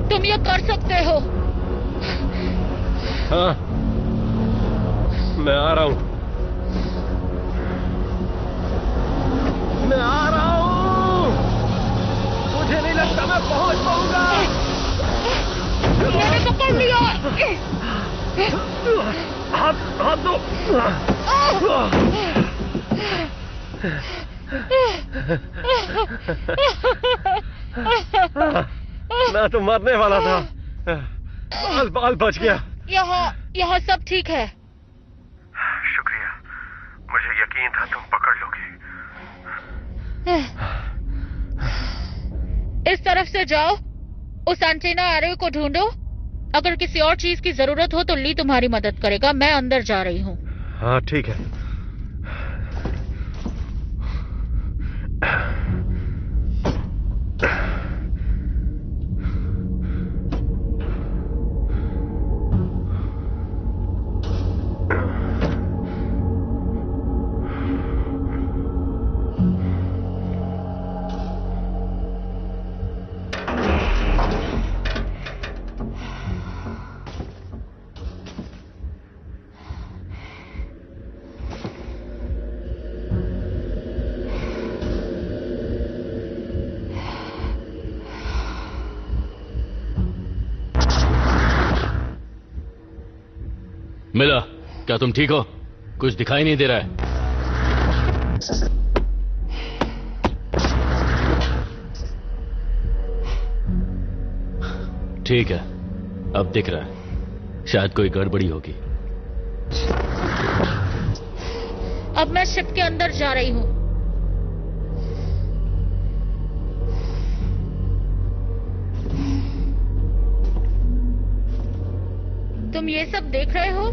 तुम ये कर सकते हो। हाँ, मैं आ रहा हूं। मैं आ रहा हूं। मुझे नहीं लगता मैं पहुंच पाऊंगा। मैंने पकड़ लिया। हाथ दो। मैं तो मरने वाला था। बाल बच गया। यहाँ सब ठीक है। शुक्रिया, मुझे यकीन था तुम पकड़ लोगे। इस तरफ से जाओ, उस एंटीना एरो को ढूंढो। अगर किसी और चीज की जरूरत हो तो ली तुम्हारी मदद करेगा। मैं अंदर जा रही हूँ। हाँ ठीक है। मिला, क्या तुम ठीक हो? कुछ दिखाई नहीं दे रहा है। ठीक है, अब दिख रहा है। शायद कोई गड़बड़ी होगी। अब मैं शिप के अंदर जा रही हूँ। तुम ये सब देख रहे हो?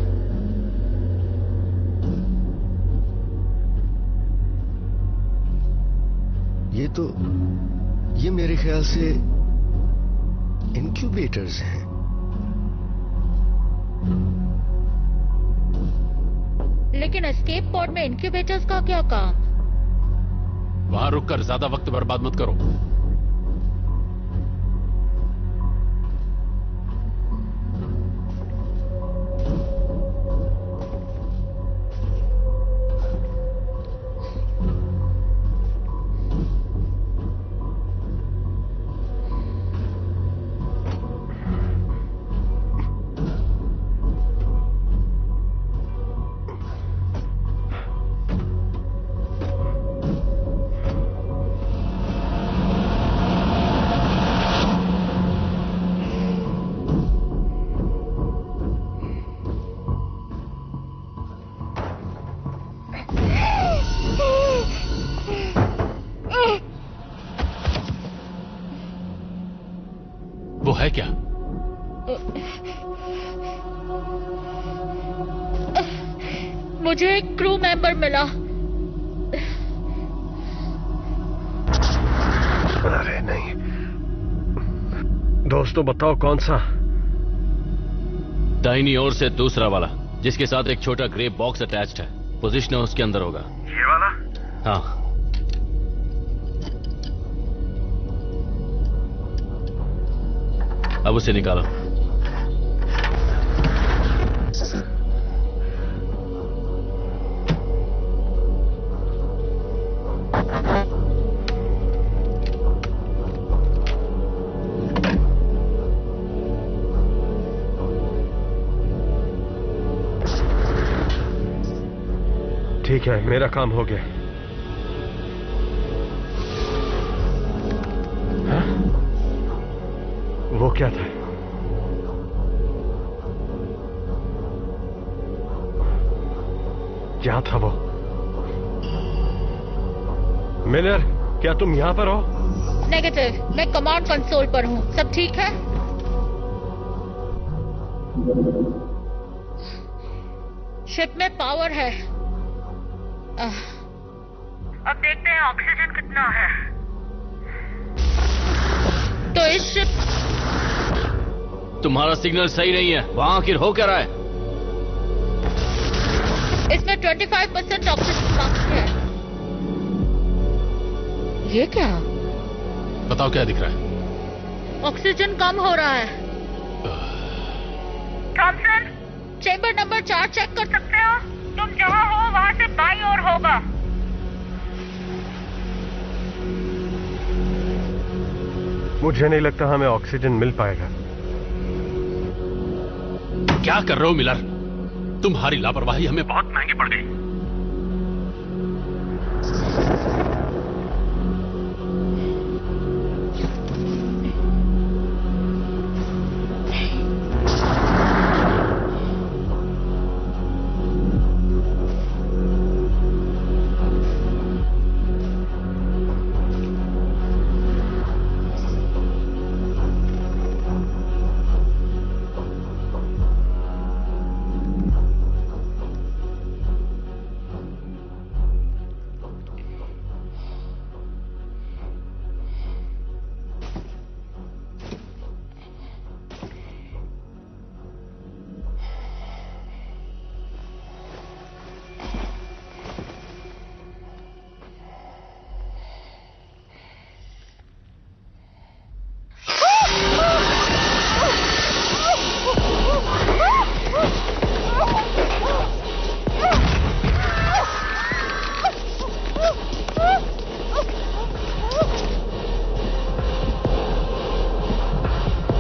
ये मेरे ख्याल से इनक्यूबेटर्स हैं। लेकिन एस्केप पॉड में इनक्यूबेटर्स का क्या काम? वहां रुककर ज्यादा वक्त बर्बाद मत करो। वो है क्या? मुझे एक क्रू मेंबर मिला। अरे नहीं, दोस्तों बताओ कौन सा? दाहिनी ओर से दूसरा वाला, जिसके साथ एक छोटा ग्रे बॉक्स अटैच्ड है। पोजीशन उसके अंदर होगा। ये वाला? हाँ। अब उसे निकालो। ठीक है, मेरा काम हो गया। हाँ? वो क्या था? क्या था वो? मिलर, क्या तुम यहां पर हो? नेगेटिव, मैं कमांड कंसोल पर हूँ। सब ठीक है? शिप में पावर है। अब देखते हैं ऑक्सीजन कितना है। तो इस शिप... तुम्हारा सिग्नल सही नहीं है। वहां आखिर हो क्या रहा है? इसमें 25% ऑक्सीजन कम है। ये क्या? बताओ क्या दिख रहा है? ऑक्सीजन कम हो रहा है। थॉमसन, चेंबर नंबर 4 चेक कर सकते हो? तुम जहां हो वहां से बाईं ओर होगा। मुझे नहीं लगता हमें ऑक्सीजन मिल पाएगा। क्या कर रहे हो मिलर? तुम्हारी लापरवाही हमें बहुत महंगी पड़ गई।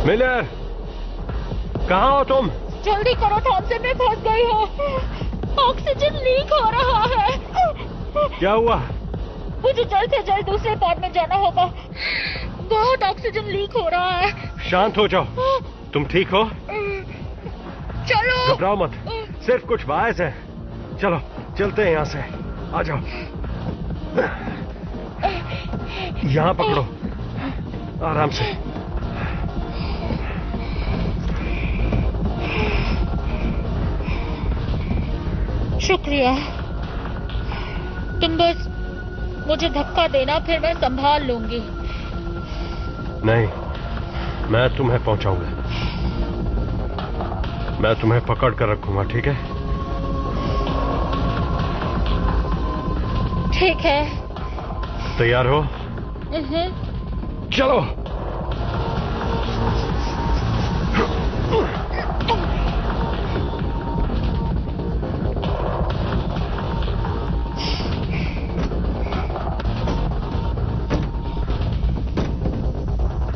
मिलर, कहाँ हो तुम? जल्दी करो थॉमसन, मैं फंस गई हूँ। ऑक्सीजन लीक हो रहा है। क्या हुआ? मुझे जल्द से जल्द दूसरे पॉड में जाना होगा। बहुत ऑक्सीजन लीक हो रहा है। शांत हो जाओ। तुम ठीक हो? चलो। घबराओ मत, सिर्फ कुछ वायर्स हैं। चलो चलते हैं यहाँ से। आ जाओ, यहाँ पकड़ो, आराम से। शुक्रिया। तुम बस मुझे धक्का देना, फिर मैं संभाल लूंगी। नहीं, मैं तुम्हें पहुंचाऊंगा। मैं तुम्हें पकड़ कर रखूंगा, ठीक है? ठीक है। तैयार हो? चलो।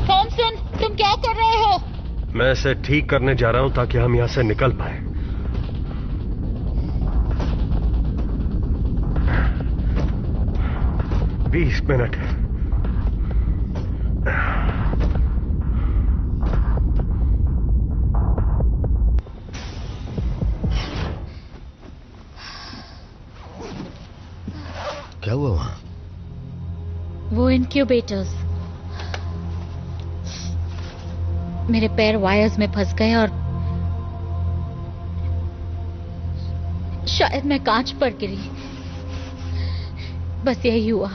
थॉमसन, तुम क्या कर रहे हो? मैं इसे ठीक करने जा रहा हूं ताकि हम यहां से निकल पाए। बीस मिनट। क्या हुआ वहां? वो इनक्यूबेटर्स, मेरे पैर वायर्स में फंस गए और शायद मैं कांच पर गिरी। बस यही हुआ।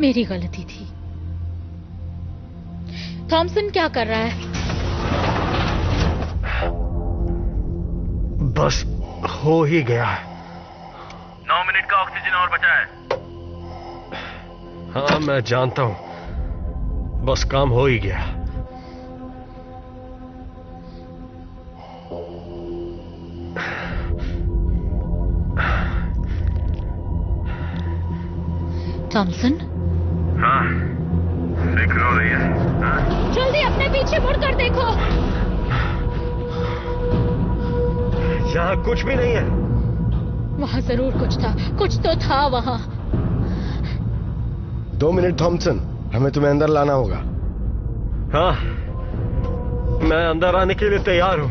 मेरी गलती थी। थॉमसन क्या कर रहा है? बस हो ही गया। 9 मिनट का ऑक्सीजन और बचा है। हाँ मैं जानता हूं, बस काम हो ही गया। थॉमसन? हाँ, फिक्र हो रही है। हाँ? जल्दी अपने पीछे मुड़कर देखो। यहाँ कुछ भी नहीं है। वहां जरूर कुछ था, कुछ तो था वहां। 2 मिनट थॉमसन, हमें तुम्हें अंदर लाना होगा। हाँ, मैं अंदर आने के लिए तैयार हूं।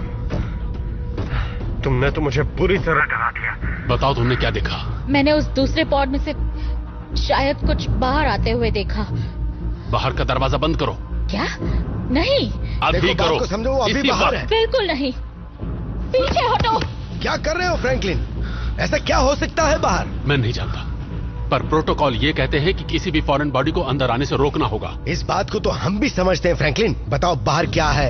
तुमने तो मुझे पूरी तरह डरा दिया। बताओ तुमने क्या देखा? मैंने उस दूसरे पॉड में से शायद कुछ बाहर आते हुए देखा। बाहर का दरवाजा बंद करो। क्या? नहीं। अभी करो। को समझो, वो अभी बाहर है। बिल्कुल नहीं। पीछे हटो। क्या कर रहे हो फ्रैंकलिन? ऐसा क्या हो सकता है बाहर? मैं नहीं जानता, पर प्रोटोकॉल ये कहते हैं कि किसी भी फॉरेन बॉडी को अंदर आने से रोकना होगा। इस बात को तो हम भी समझते हैं फ्रैंकलिन। बताओ बाहर क्या है?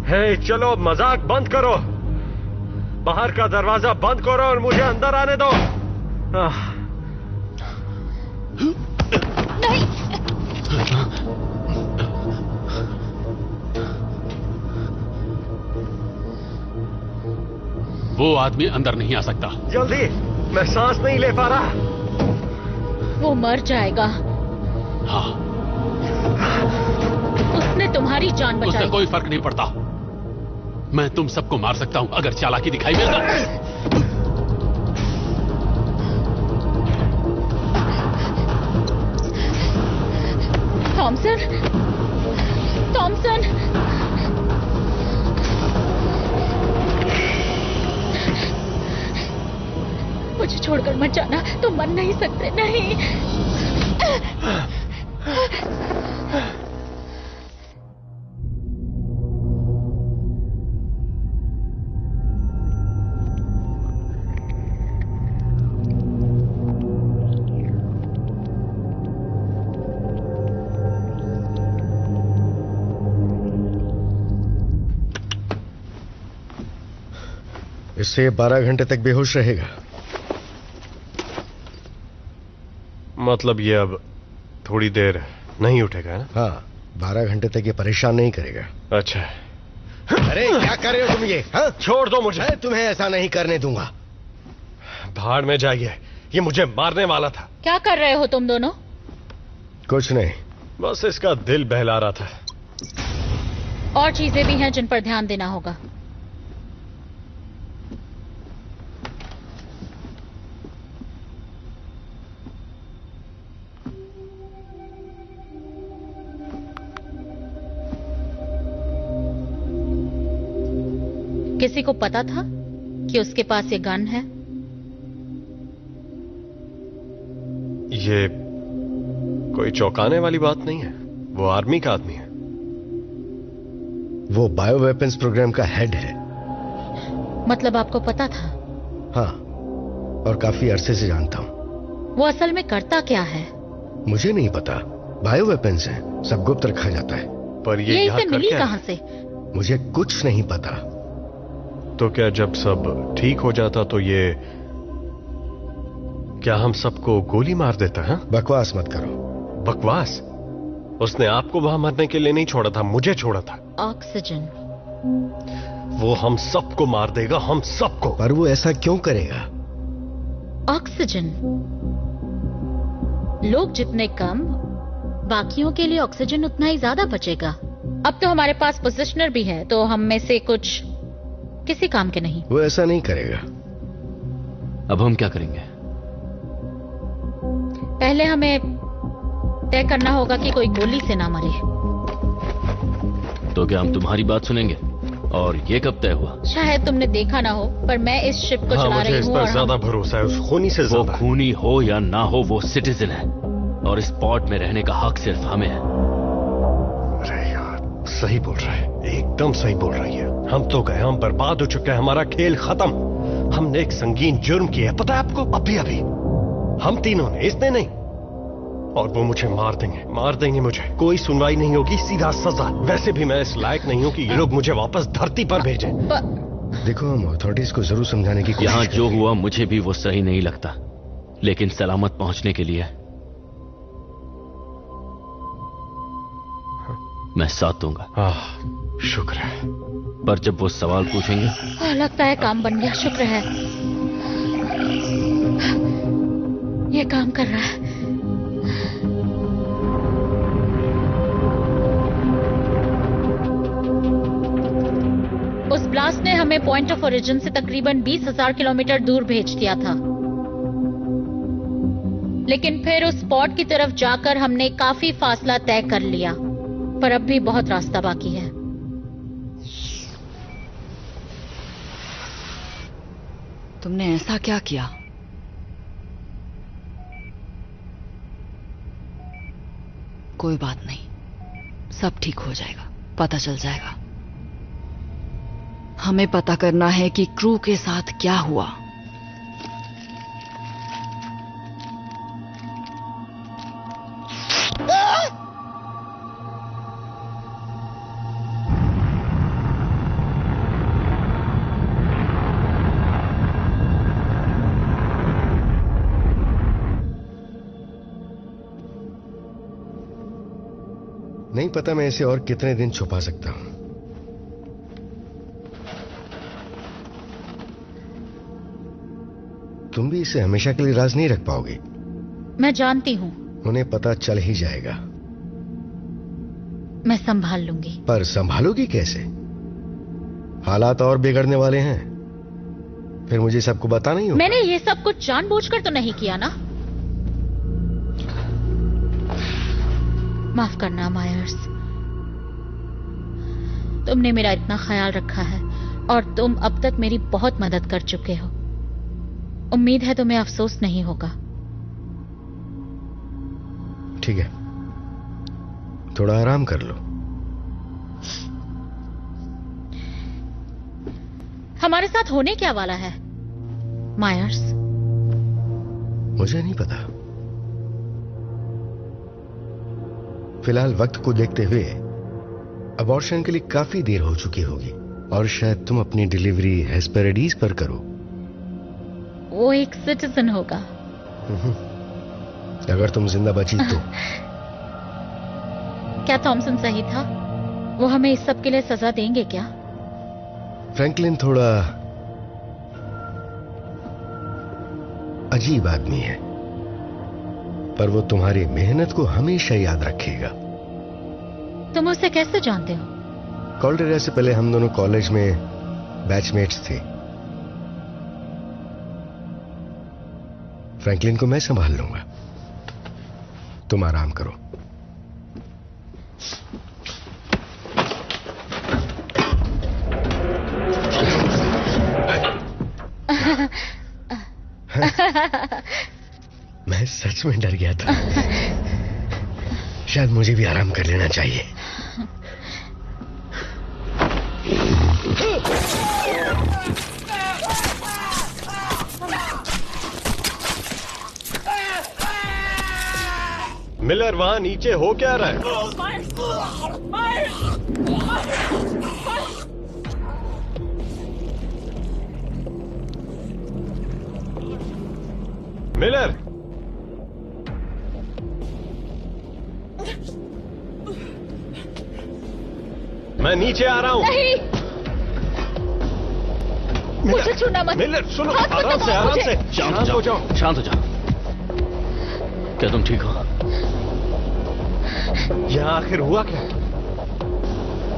हे, चलो मजाक बंद करो। बाहर का दरवाजा बंद करो और मुझे अंदर आने दो। नहीं। वो आदमी अंदर नहीं आ सकता। जल्दी, मैं सांस नहीं ले पा रहा। वो मर जाएगा। हाँ, उसने तुम्हारी जान बचाई। उससे कोई फर्क नहीं पड़ता। मैं तुम सबको मार सकता हूं अगर चालाकी दिखाई मिल जाए। थॉमसन, थॉमसन, मुझे छोड़कर मत जाना। तुम मर नहीं सकते। नहीं। इससे 12 घंटे तक बेहोश रहेगा। मतलब ये अब थोड़ी देर नहीं उठेगा ना? हाँ, 12 घंटे तक ये परेशान नहीं करेगा। अच्छा। अरे क्या कर रहे हो तुम ये? हाँ? छोड़ दो मुझे। मैं तुम्हें ऐसा नहीं करने दूंगा। भाड़ में जाइए, ये मुझे मारने वाला था। क्या कर रहे हो तुम दोनों? कुछ नहीं, बस इसका दिल बहला रहा था। और चीजें भी हैं जिन पर ध्यान देना होगा। किसी को पता था कि उसके पास ये गन है? ये कोई चौंकाने वाली बात नहीं है। वो आर्मी का आदमी है। वो बायो वेपन्स प्रोग्राम का हेड है। मतलब आपको पता था? हाँ, और काफी अरसे से जानता हूं। वो असल में करता क्या है? मुझे नहीं पता। बायो वेपन्स है, सब गुप्त रखा जाता है। पर ये इसे मिली कहां से? मुझे कुछ नहीं पता। तो क्या जब सब ठीक हो जाता तो ये क्या हम सबको गोली मार देता है? बकवास मत करो। बकवास? उसने आपको वहां मरने के लिए नहीं छोड़ा था, मुझे छोड़ा था। ऑक्सीजन। वो हम सबको मार देगा, हम सबको। पर वो ऐसा क्यों करेगा? ऑक्सीजन। लोग जितने कम, बाकियों के लिए ऑक्सीजन उतना ही ज्यादा बचेगा। अब तो हमारे पास पोजिशनर भी है, तो हम में से कुछ किसी काम के नहीं। वो ऐसा नहीं करेगा। अब हम क्या करेंगे? पहले हमें तय करना होगा कि कोई गोली से ना मरे। तो क्या हम तुम्हारी बात सुनेंगे? और ये कब तय हुआ? शायद तुमने देखा ना हो, पर मैं इस शिप को चला रही हूँ। मुझे इस पर ज्यादा भरोसा है, उस खूनी से ज्यादा। वो खूनी हो या ना हो, वो सिटीजन है, और इस पोर्ट में रहने का हक सिर्फ हमें है। अरे यार, सही बोल रहा है, एकदम सही बोल रही है। हम तो गए, हम बर्बाद हो चुके हैं, हमारा खेल खत्म। हमने एक संगीन जुर्म किया है, पता है आपको? अभी अभी हम तीनों ने, इसने नहीं। और वो मुझे मार देंगे मुझे। कोई सुनवाई नहीं होगी, सीधा सजा। वैसे भी मैं इस लायक नहीं हूं कि ये लोग मुझे वापस धरती पर भेजें। देखो, हम अथॉरिटीज को जरूर समझाने की कोशिश यहां जो करेंगे। हुआ मुझे भी वो सही नहीं लगता, लेकिन सलामत पहुंचने के लिए मैं साथ दूंगा। शुक्र है। पर जब वो सवाल पूछेंगे, लगता है काम बन गया। शुक्र है, ये काम कर रहा है। उस ब्लास्ट ने हमें पॉइंट ऑफ ओरिजिन से तकरीबन 20,000 किलोमीटर दूर भेज दिया था, लेकिन फिर उस स्पॉट की तरफ जाकर हमने काफी फासला तय कर लिया, पर अब भी बहुत रास्ता बाकी है। तुमने ऐसा क्या किया? कोई बात नहीं, सब ठीक हो जाएगा, पता चल जाएगा। हमें पता करना है कि क्रू के साथ क्या हुआ। नहीं पता मैं इसे और कितने दिन छुपा सकता हूं। तुम भी इसे हमेशा के लिए राज नहीं रख पाओगे। मैं जानती हूँ। उन्हें पता चल ही जाएगा। मैं संभाल लूंगी। पर संभालोगी कैसे? हालात और बिगड़ने वाले हैं, फिर मुझे सबको बताना ही होगा। मैंने ये सब कुछ जानबूझकर तो नहीं किया ना। माफ करना मायर्स, तुमने मेरा इतना ख्याल रखा है और तुम अब तक मेरी बहुत मदद कर चुके हो। उम्मीद है तुम्हें अफसोस नहीं होगा। ठीक है, थोड़ा आराम कर लो। हमारे साथ होने क्या वाला है मायर्स? मुझे नहीं पता। फिलहाल वक्त को देखते हुए अबॉर्शन के लिए काफी देर हो चुकी होगी, और शायद तुम अपनी डिलीवरी हेस्पेरिडीज पर करो। वो एक सिटीजन होगा। अगर तुम जिंदा बची तो। क्या थॉमसन सही था? वो हमें इस सब के लिए सजा देंगे क्या? फ्रैंकलिन थोड़ा अजीब आदमी है, पर वो तुम्हारी मेहनत को हमेशा याद रखेगा। तुम उसे कैसे जानते हो? कॉल्डेरा से पहले हम दोनों कॉलेज में बैचमेट्स थे। फ्रैंकलिन को मैं संभाल लूंगा, तुम आराम करो। मैं सच में डर गया था। शायद मुझे भी आराम कर लेना चाहिए। मिलर, वहां नीचे हो क्या रहा है? मिलर, मैं नीचे आ रहा हूं। नहीं, मुझे छूना मत। मिलर सुनो, आराम से, आराम से। शांत हो जाओ, शांत हो जाओ। क्या तुम ठीक हो? यहां आखिर हुआ क्या?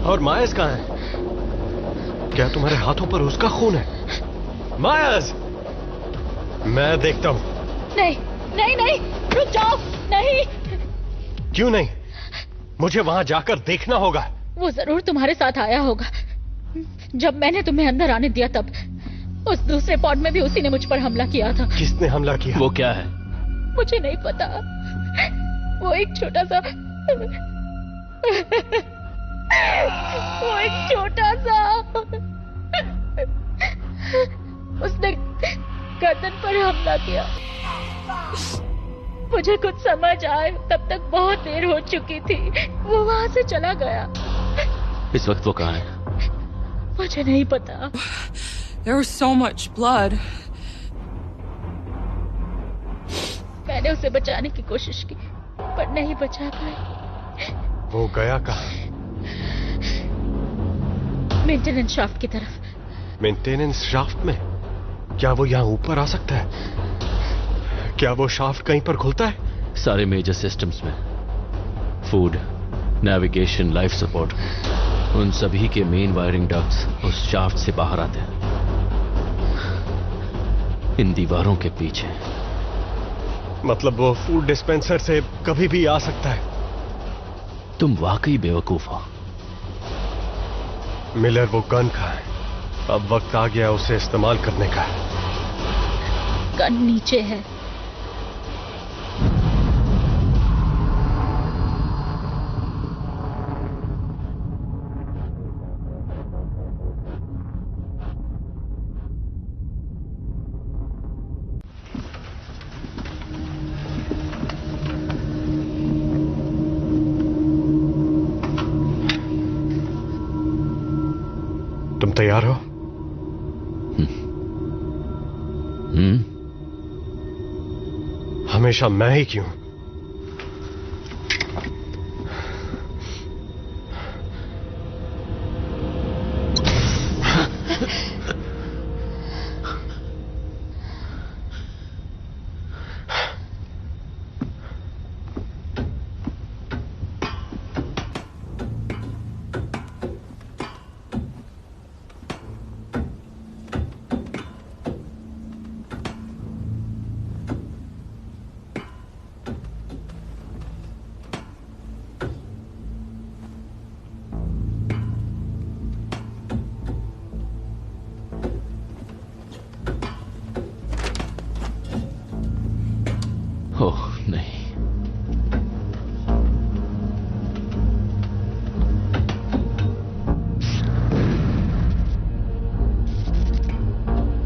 और मायस कहां है? क्या तुम्हारे हाथों पर उसका खून है? मायस, मैं देखता हूं। नहीं नहीं नहीं, रुक जाओ। नहीं। क्यों नहीं? मुझे वहां जाकर देखना होगा। वो जरूर तुम्हारे साथ आया होगा। जब मैंने तुम्हें अंदर आने दिया तब उस दूसरे पॉड में भी उसी ने मुझ पर हमला किया था। किसने हमला किया? वो क्या है? मुझे नहीं पता। वो एक छोटा सा उसने गर्दन पर हमला किया। मुझे कुछ समझ आए तब तक बहुत देर हो चुकी थी। वो वहां से चला गया। इस वक्त वो कहाँ है? मुझे नहीं पता। There was so much blood. मैंने उसे बचाने की कोशिश की पर नहीं बचा पाई। वो गया कहाँ? मेंटेनेंस शाफ्ट की तरफ। मेंटेनेंस शाफ्ट में? क्या वो यहाँ ऊपर आ सकता है? क्या वो शाफ्ट कहीं पर खुलता है? सारे मेजर सिस्टम्स में, फूड, नेविगेशन, लाइफ सपोर्ट, उन सभी के मेन वायरिंग डक्ट्स उस शाफ्ट से बाहर आते हैं, इन दीवारों के पीछे। मतलब वो फूड डिस्पेंसर से कभी भी आ सकता है। तुम वाकई बेवकूफ हो। मिलर, वो गन का है। अब वक्त आ गया उसे इस्तेमाल करने का। गन नीचे है। तुम तैयार हो? हमेशा मैं ही क्यों? ओह नहीं,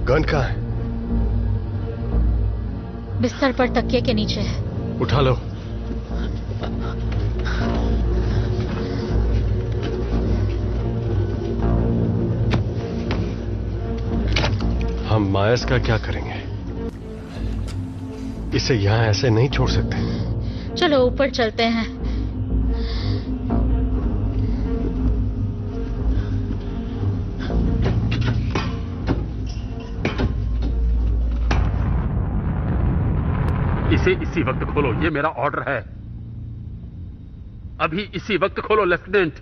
गन कहाँ है? बिस्तर पर तकिए के नीचे है। उठा लो। हम मायस का क्या करेंगे? इसे यहां ऐसे नहीं छोड़ सकते। चलो ऊपर चलते हैं। इसे इसी वक्त खोलो, ये मेरा ऑर्डर है। अभी इसी वक्त खोलो लेफ्टिनेंट।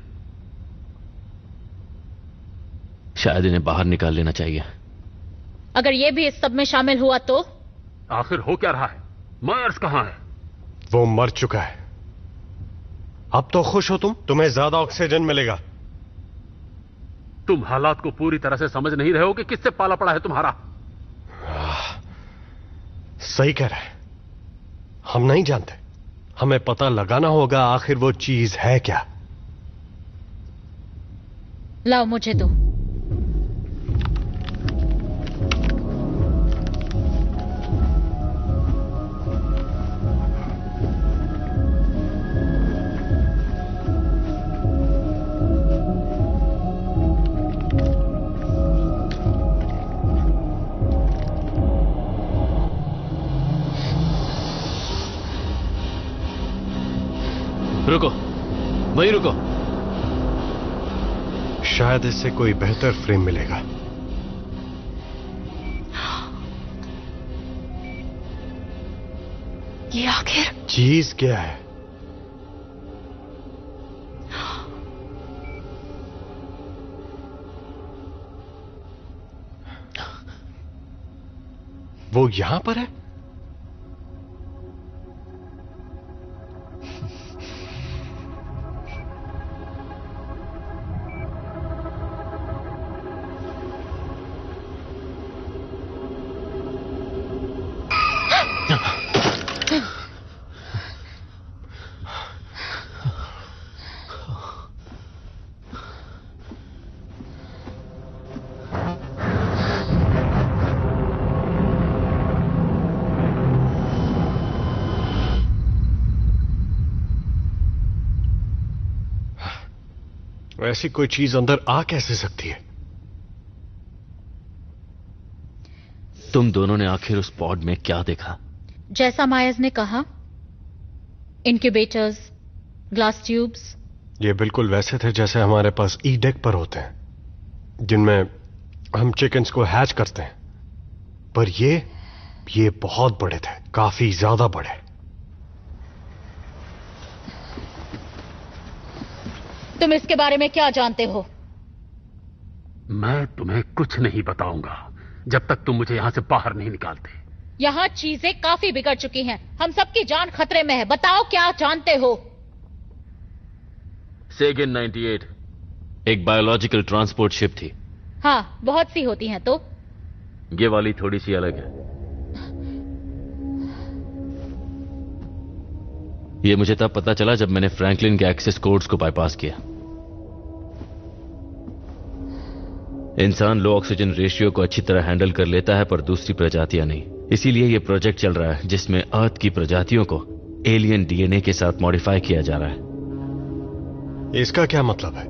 शायद इन्हें बाहर निकाल लेना चाहिए। अगर ये भी इस सब में शामिल हुआ तो? आखिर हो क्या रहा है? मायर्स कहां है? वो मर चुका है। अब तो खुश हो तुम, तुम्हें ज्यादा ऑक्सीजन मिलेगा। तुम हालात को पूरी तरह से समझ नहीं रहे हो कि किससे पाला पड़ा है तुम्हारा। सही कह रहा है, हम नहीं जानते। हमें पता लगाना होगा आखिर वो चीज है क्या। लाओ मुझे दो। रुको, वहीं रुको। शायद इससे कोई बेहतर फ्रेम मिलेगा। ये आखिर चीज क्या है? वो यहां पर है? ऐसी कोई चीज अंदर आ कैसे सकती है? तुम दोनों ने आखिर उस पॉड में क्या देखा? जैसा मायर्स ने कहा, इनक्यूबेटर्स, ग्लास ट्यूब्स। ये बिल्कुल वैसे थे जैसे हमारे पास ई डेक पर होते हैं, जिनमें हम चिकन्स को हैच करते हैं। पर ये बहुत बड़े थे, काफी ज्यादा बड़े। तुम इसके बारे में क्या जानते हो? मैं तुम्हें कुछ नहीं बताऊंगा जब तक तुम मुझे यहां से बाहर नहीं निकालते। यहाँ चीजें काफी बिगड़ चुकी हैं। हम सबकी जान खतरे में है। बताओ क्या जानते हो? सेगन 98 एक बायोलॉजिकल ट्रांसपोर्ट शिप थी। हाँ, बहुत सी होती हैं। तो ये वाली थोड़ी सी अलग है। ये मुझे तब पता चला जब मैंने फ्रैंकलिन के एक्सेस कोड्स को बाईपास किया। इंसान लो ऑक्सीजन रेशियो को अच्छी तरह हैंडल कर लेता है, पर दूसरी प्रजातियां नहीं। इसीलिए यह प्रोजेक्ट चल रहा है जिसमें अर्थ की प्रजातियों को एलियन डीएनए के साथ मॉडिफाई किया जा रहा है। इसका क्या मतलब है?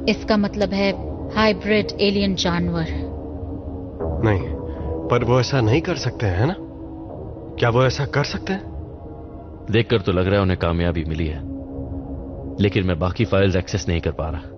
इसका मतलब है हाइब्रिड एलियन जानवर। नहीं, पर वो ऐसा नहीं कर सकते हैं ना? क्या वो ऐसा कर सकते हैं? देखकर तो लग रहा है उन्हें कामयाबी मिली है, लेकिन मैं बाकी फाइल्स एक्सेस नहीं कर पा रहा।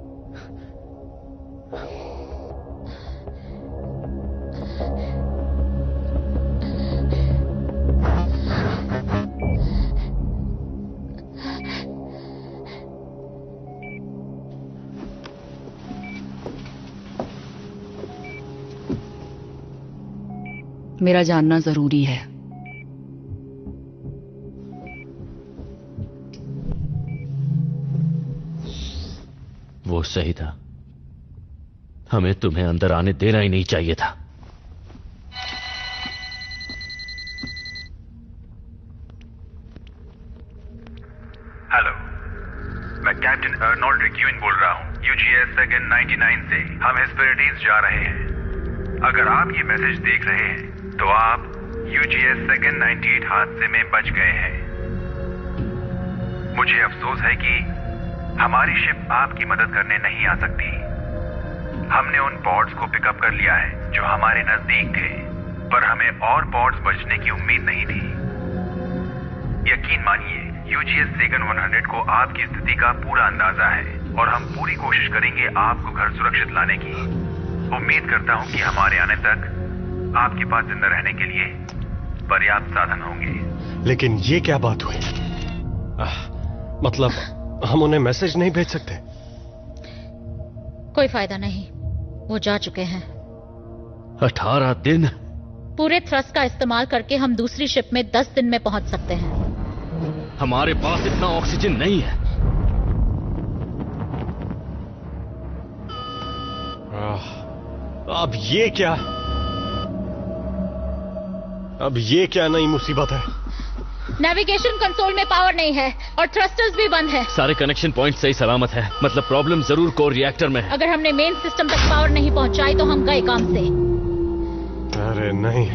मेरा जानना जरूरी है। वो सही था। हमें तुम्हें अंदर आने देना ही नहीं चाहिए था। हेलो, मैं कैप्टन अर्नोल्ड रिक्यूइन बोल रहा हूँ, यूजीएस सेगन 99 से। हम हेस्पेरिटीज जा रहे हैं। अगर आप ये मैसेज देख रहे हैं तो आप यूजीएस सेगन 98 हादसे में बच गए हैं। मुझे अफसोस है कि हमारी शिप आपकी मदद करने नहीं आ सकती। हमने उन पॉड्स को पिकअप कर लिया है जो हमारे नजदीक थे, पर हमें और पॉड्स बचने की उम्मीद नहीं थी। यकीन मानिए, यूजीएस सेगन 100 को आपकी स्थिति का पूरा अंदाजा है और हम पूरी कोशिश करेंगे आपको घर सुरक्षित लाने की। उम्मीद करता हूं कि हमारे आने तक आपके पास जिंदा रहने के लिए पर्याप्त साधन होंगे। लेकिन ये क्या बात हुई? मतलब हम उन्हें मैसेज नहीं भेज सकते? कोई फायदा नहीं, वो जा चुके हैं। 18 दिन? पूरे थ्रस्ट का इस्तेमाल करके हम दूसरी शिप में 10 दिन में पहुंच सकते हैं। हमारे पास इतना ऑक्सीजन नहीं है। अब ये क्या नई मुसीबत है? नेविगेशन कंसोल में पावर नहीं है और थ्रस्टर्स भी बंद है। सारे कनेक्शन पॉइंट सही सलामत है। मतलब प्रॉब्लम जरूर कोर रिएक्टर में है। अगर हमने मेन सिस्टम तक पावर नहीं पहुंचाई तो हम गए काम से। अरे नहीं,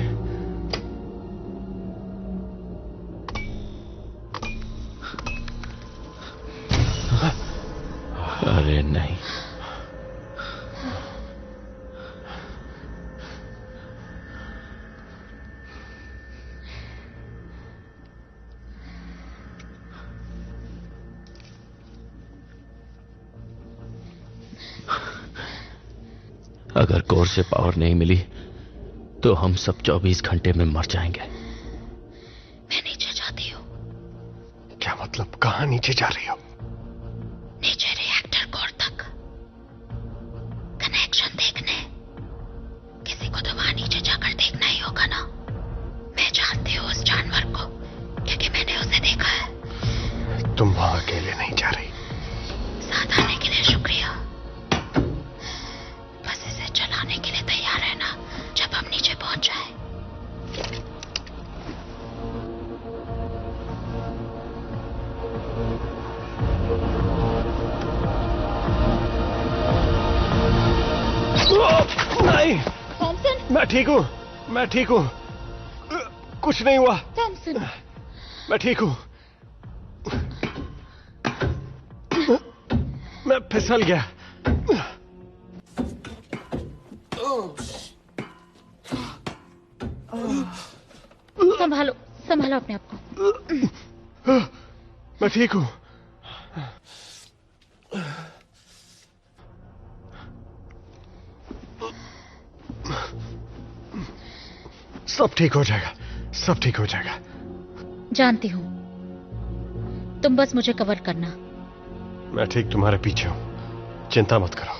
अरे नहीं। अगर कोर से पावर नहीं मिली तो हम सब 24 घंटे में मर जाएंगे। मैं नीचे जाती हूँ। क्या मतलब? कहाँ नीचे जा रही हो? नीचे रिएक्टर कोर तक कनेक्शन देखने। किसी को तो वहां नीचे जाकर देखना ही होगा ना। मैं जानती हूँ उस जानवर को क्योंकि मैंने उसे देखा है। तुम वहां अकेले नहीं जा रही। साथ आने के लिए शुक्रिया। बस इसे चलाने के लिए तैयार रहना जब हम नीचे पहुंच जाए। नहीं, थॉमसन। मैं ठीक हूँ। कुछ नहीं हुआ। थॉमसन, मैं ठीक हूँ। मैं फिसल गया। संभालो अपने आप को। मैं ठीक हूँ। सब ठीक हो जाएगा, सब ठीक हो जाएगा। जानती हूँ, तुम बस मुझे कवर करना। मैं ठीक तुम्हारे पीछे हूं, चिंता मत करो।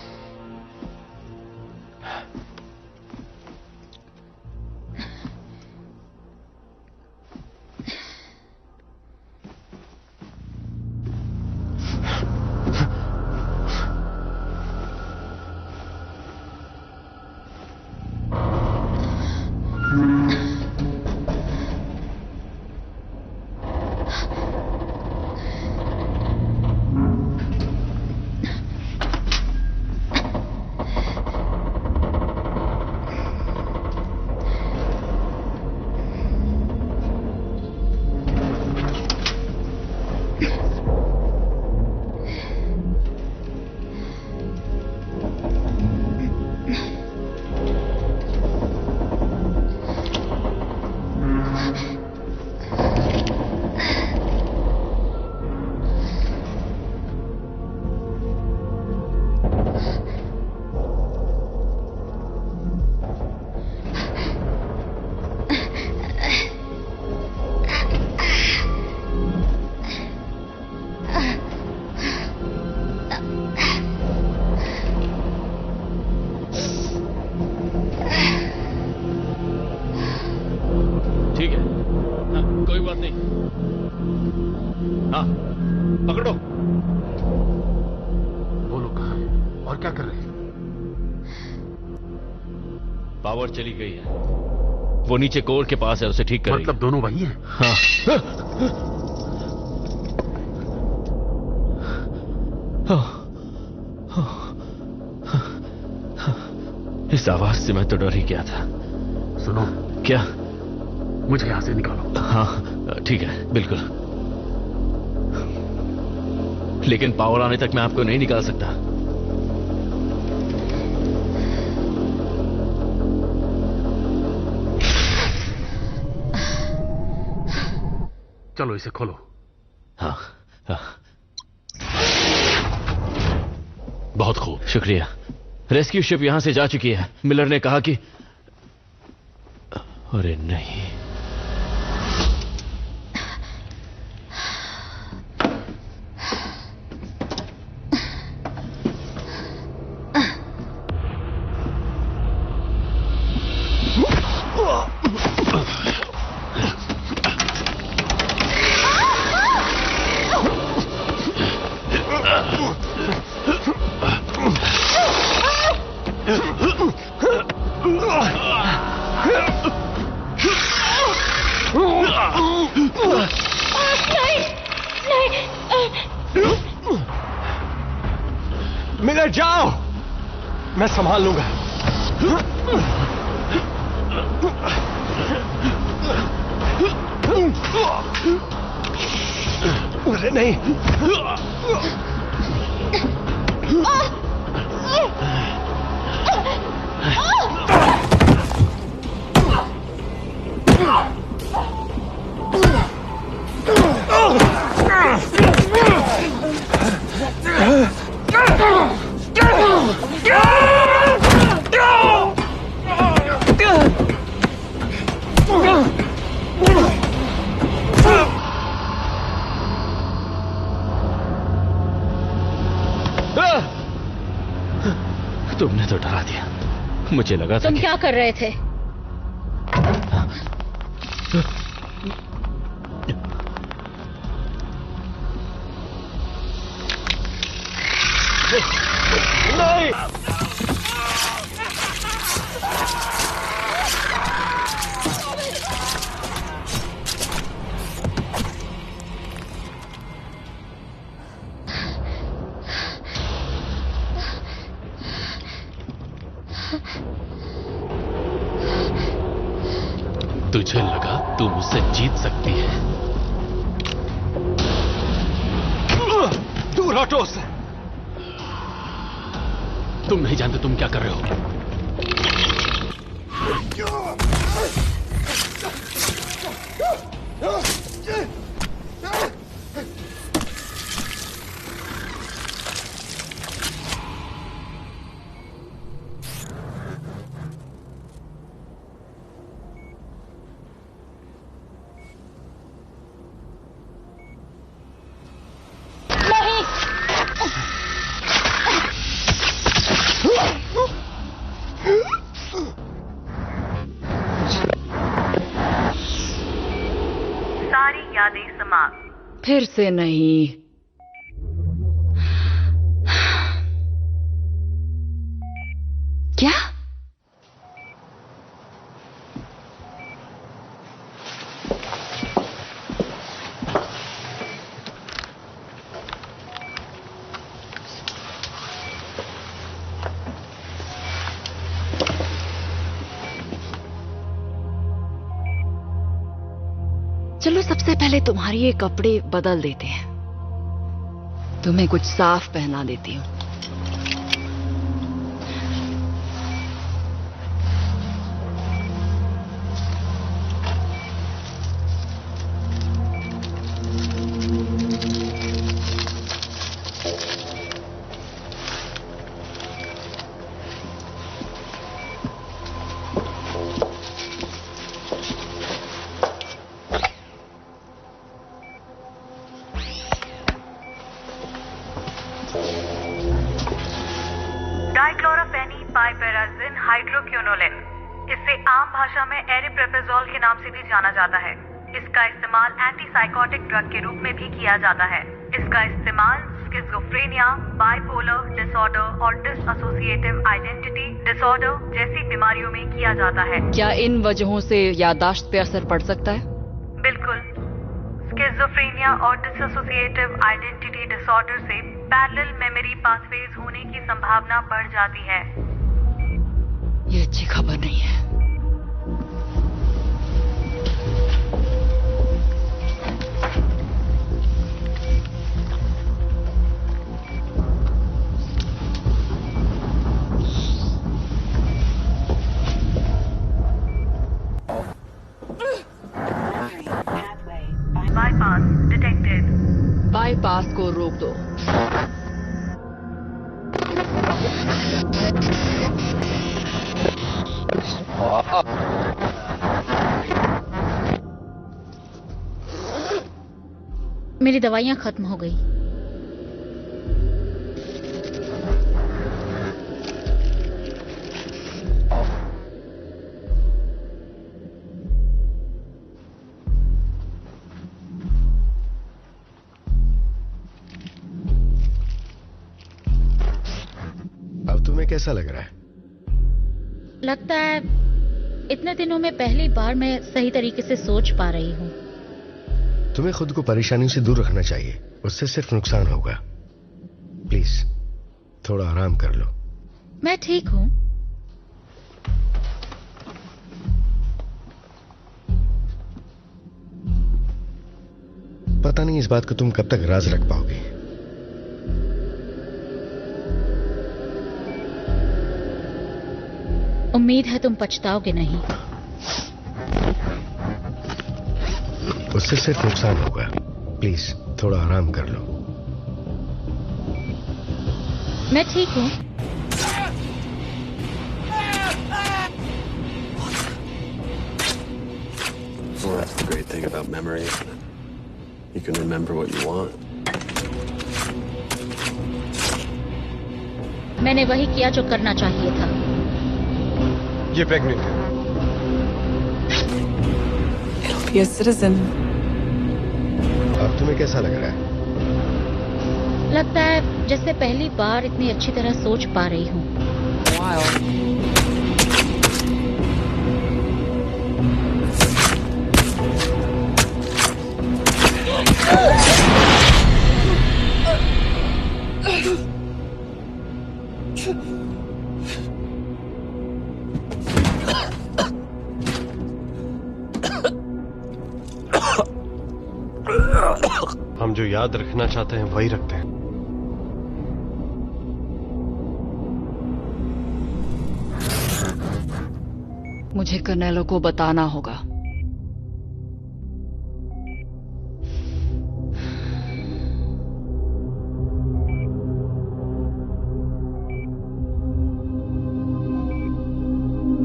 हाँ, पकड़ो। वो लोग कहाँ हैं और क्या कर रहे हैं? पावर चली गई है। वो नीचे कोर के पास है, उसे ठीक करेंगे। मतलब दोनों वही हैं? हाँ। इस आवाज से मैं तो डर ही गया था। सुनो। क्या? मुझे यहां से निकालो। हाँ ठीक है, बिल्कुल। लेकिन पावर आने तक मैं आपको नहीं निकाल सकता। चलो इसे खोलो। हाँ, हाँ। बहुत खूब, शुक्रिया। रेस्क्यू शिप यहां से जा चुकी है। मिलर ने कहा कि... अरे नहीं, मिनट जाओ, मैं संभाल लूंगा। अरे नहीं, तुमने तो डरा दिया, मुझे लगा था तुम क्या कर रहे थे? नहीं, तुझे लगा तू मुझसे जीत सकती है? दूर हटो उससे। तुम नहीं जानते तुम क्या कर रहे हो। सारी यादें समाप्त। फिर से नहीं। क्या? चलो सबसे पहले तुम्हारे ये कपड़े बदल देते हैं। तुम्हें कुछ साफ पहना देती हूँ। डाइक्लोरोफेनी पाइपेराजिन हाइड्रोक्विनोलिन, इसे आम भाषा में एरिप्रेपेजोल के नाम से भी जाना जाता है। इसका इस्तेमाल एंटीसाइकोटिक ड्रग के रूप में भी किया जाता है। इसका इस्तेमाल स्किज़ोफ्रेनिया, बाइपोलर डिसऑर्डर और डिसएसोसिएटिव आइडेंटिटी डिसऑर्डर जैसी बीमारियों में किया जाता है। क्या इन वजहों से याददाश्त पे असर पड़ सकता है? बिल्कुल। स्किज़ोफ्रेनिया और डिसएसोसिएटिव आइडेंटिटी डिसऑर्डर से पैरेलल मेमोरी पाथवेज होने की संभावना बढ़ जाती है। ये अच्छी खबर नहीं है। Bypass detected. बाईपास को रोक दो। मेरी दवाइयां खत्म हो गई। अब तुम्हें कैसा लग रहा है? लगता है इतने दिनों में पहली बार मैं सही तरीके से सोच पा रही हूँ। तुम्हें खुद को परेशानियों से दूर रखना चाहिए, उससे सिर्फ नुकसान होगा। प्लीज थोड़ा आराम कर लो। मैं ठीक हूं। पता नहीं इस बात को तुम कब तक राज रख पाओगी। उम्मीद है तुम पछताओगे नहीं। उससे सिर्फ नुकसान होगा। प्लीज थोड़ा आराम कर लो। मैं ठीक हूं। Well, that's the great thing about memory, isn't it? You can remember what you want. मैंने वही किया जो करना चाहिए था। ये प्रेग्नेंट है। It'll be a citizen. अब तुम्हें कैसा लग रहा है? लगता है जैसे पहली बार इतनी अच्छी तरह सोच पा रही हूँ। हम जो याद रखना चाहते हैं वही रखते हैं। मुझे कर्नेलो को बताना होगा।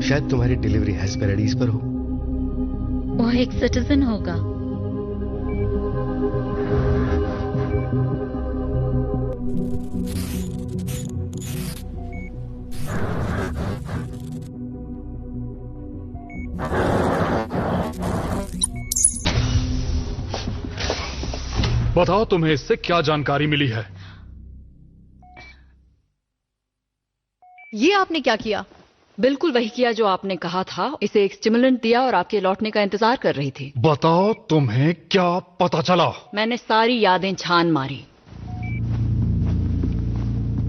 शायद तुम्हारी डिलीवरी हेस्पेरिडीज पर हो। वो एक सिटीजन होगा। बताओ तुम्हें इससे क्या जानकारी मिली है? ये आपने क्या किया? बिल्कुल वही किया जो आपने कहा था। इसे एक स्टिमुलेंट दिया और आपके लौटने का इंतजार कर रही थी। बताओ तुम्हें क्या पता चला? मैंने सारी यादें छान मारी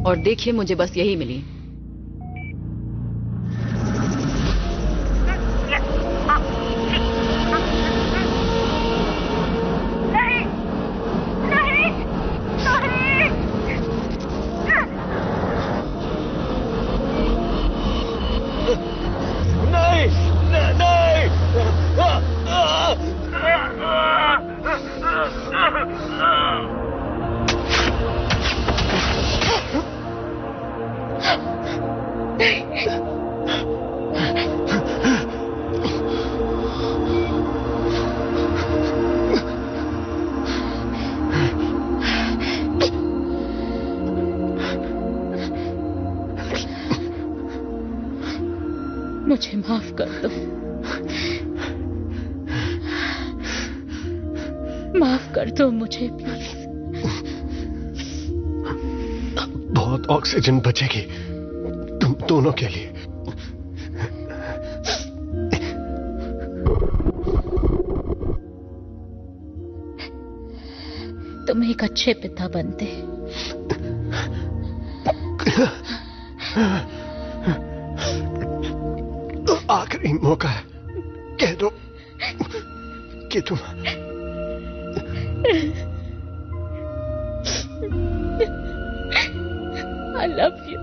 और देखिए मुझे बस यही मिली। मुझे माफ कर दो। माफ कर दो मुझे प्लीज। बहुत ऑक्सीजन बचेगी तुम दोनों के लिए। तुम एक अच्छे पिता बनते। आखिरी मौका है, कह दो कि तुम I love you.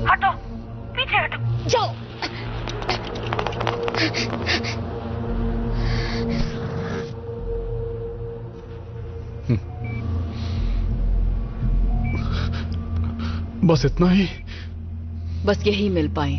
हटो, पीछे हटो, जाओ। बस इतना ही? बस यही मिल पाई।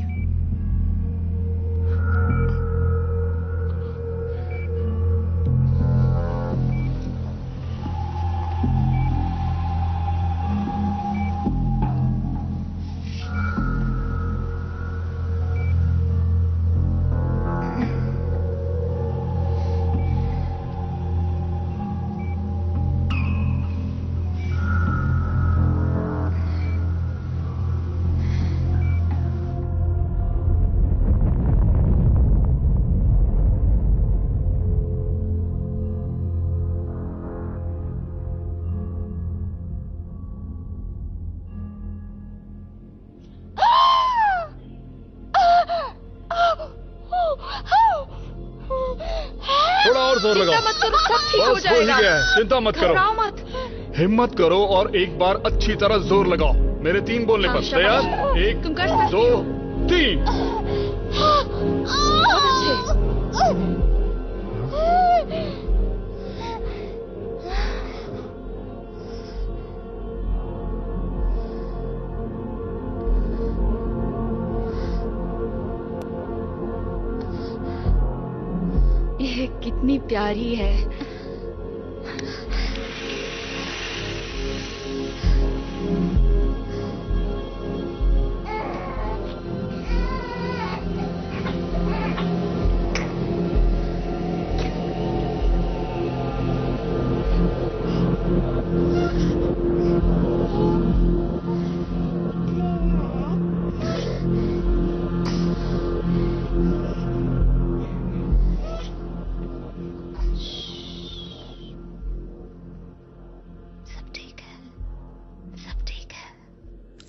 और जोर लगाओ। चिंता मत करो, सब ठीक हो बस हो ही जाएगा। गया है, चिंता मत करो। घबराओ मत। हिम्मत करो और एक बार अच्छी तरह जोर लगाओ। मेरे 3 बोलने पर तैयार? 1 तुम कर सकते 2 3। बहुत अच्छे। ये कितनी प्यारी है।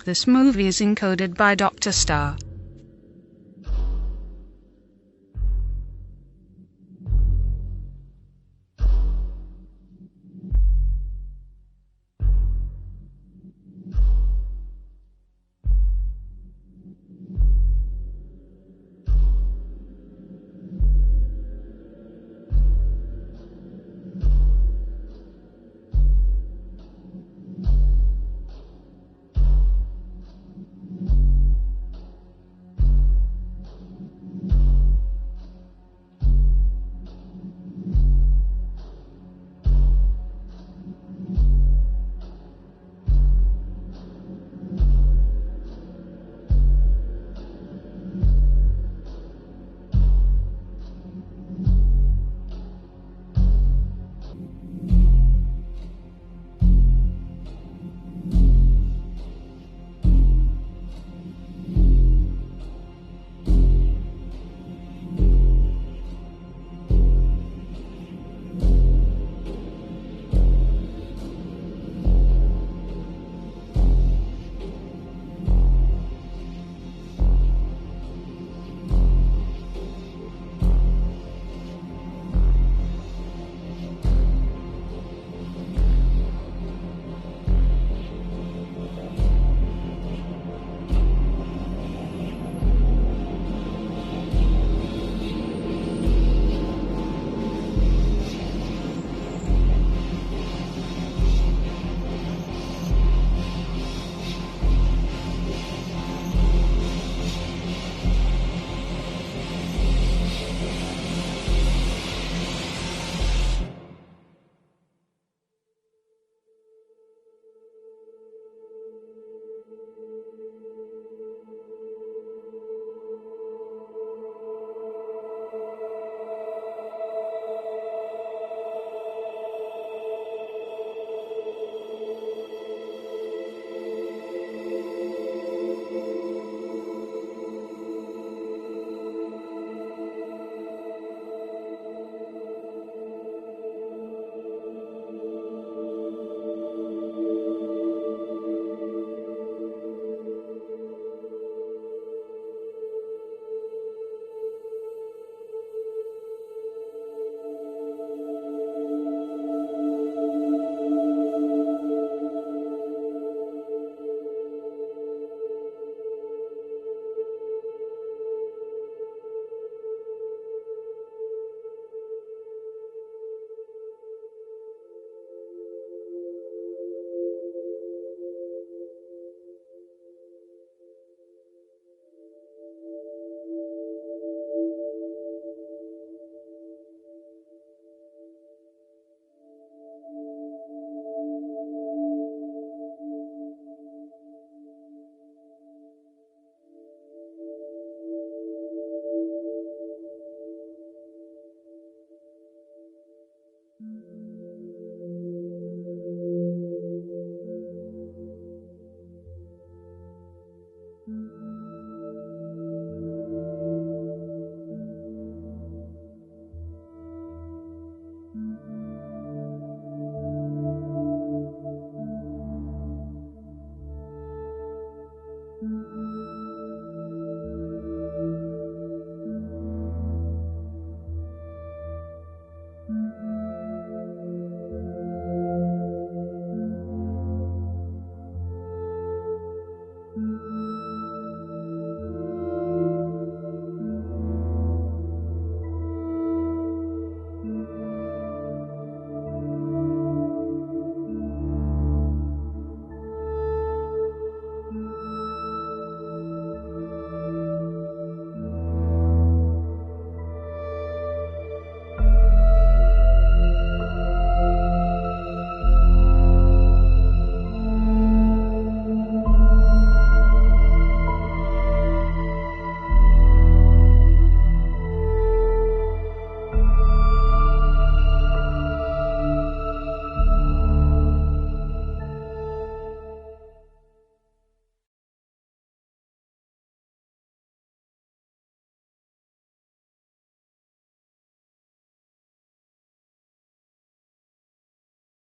This movie is encoded by Dr. Star. Mm-hmm.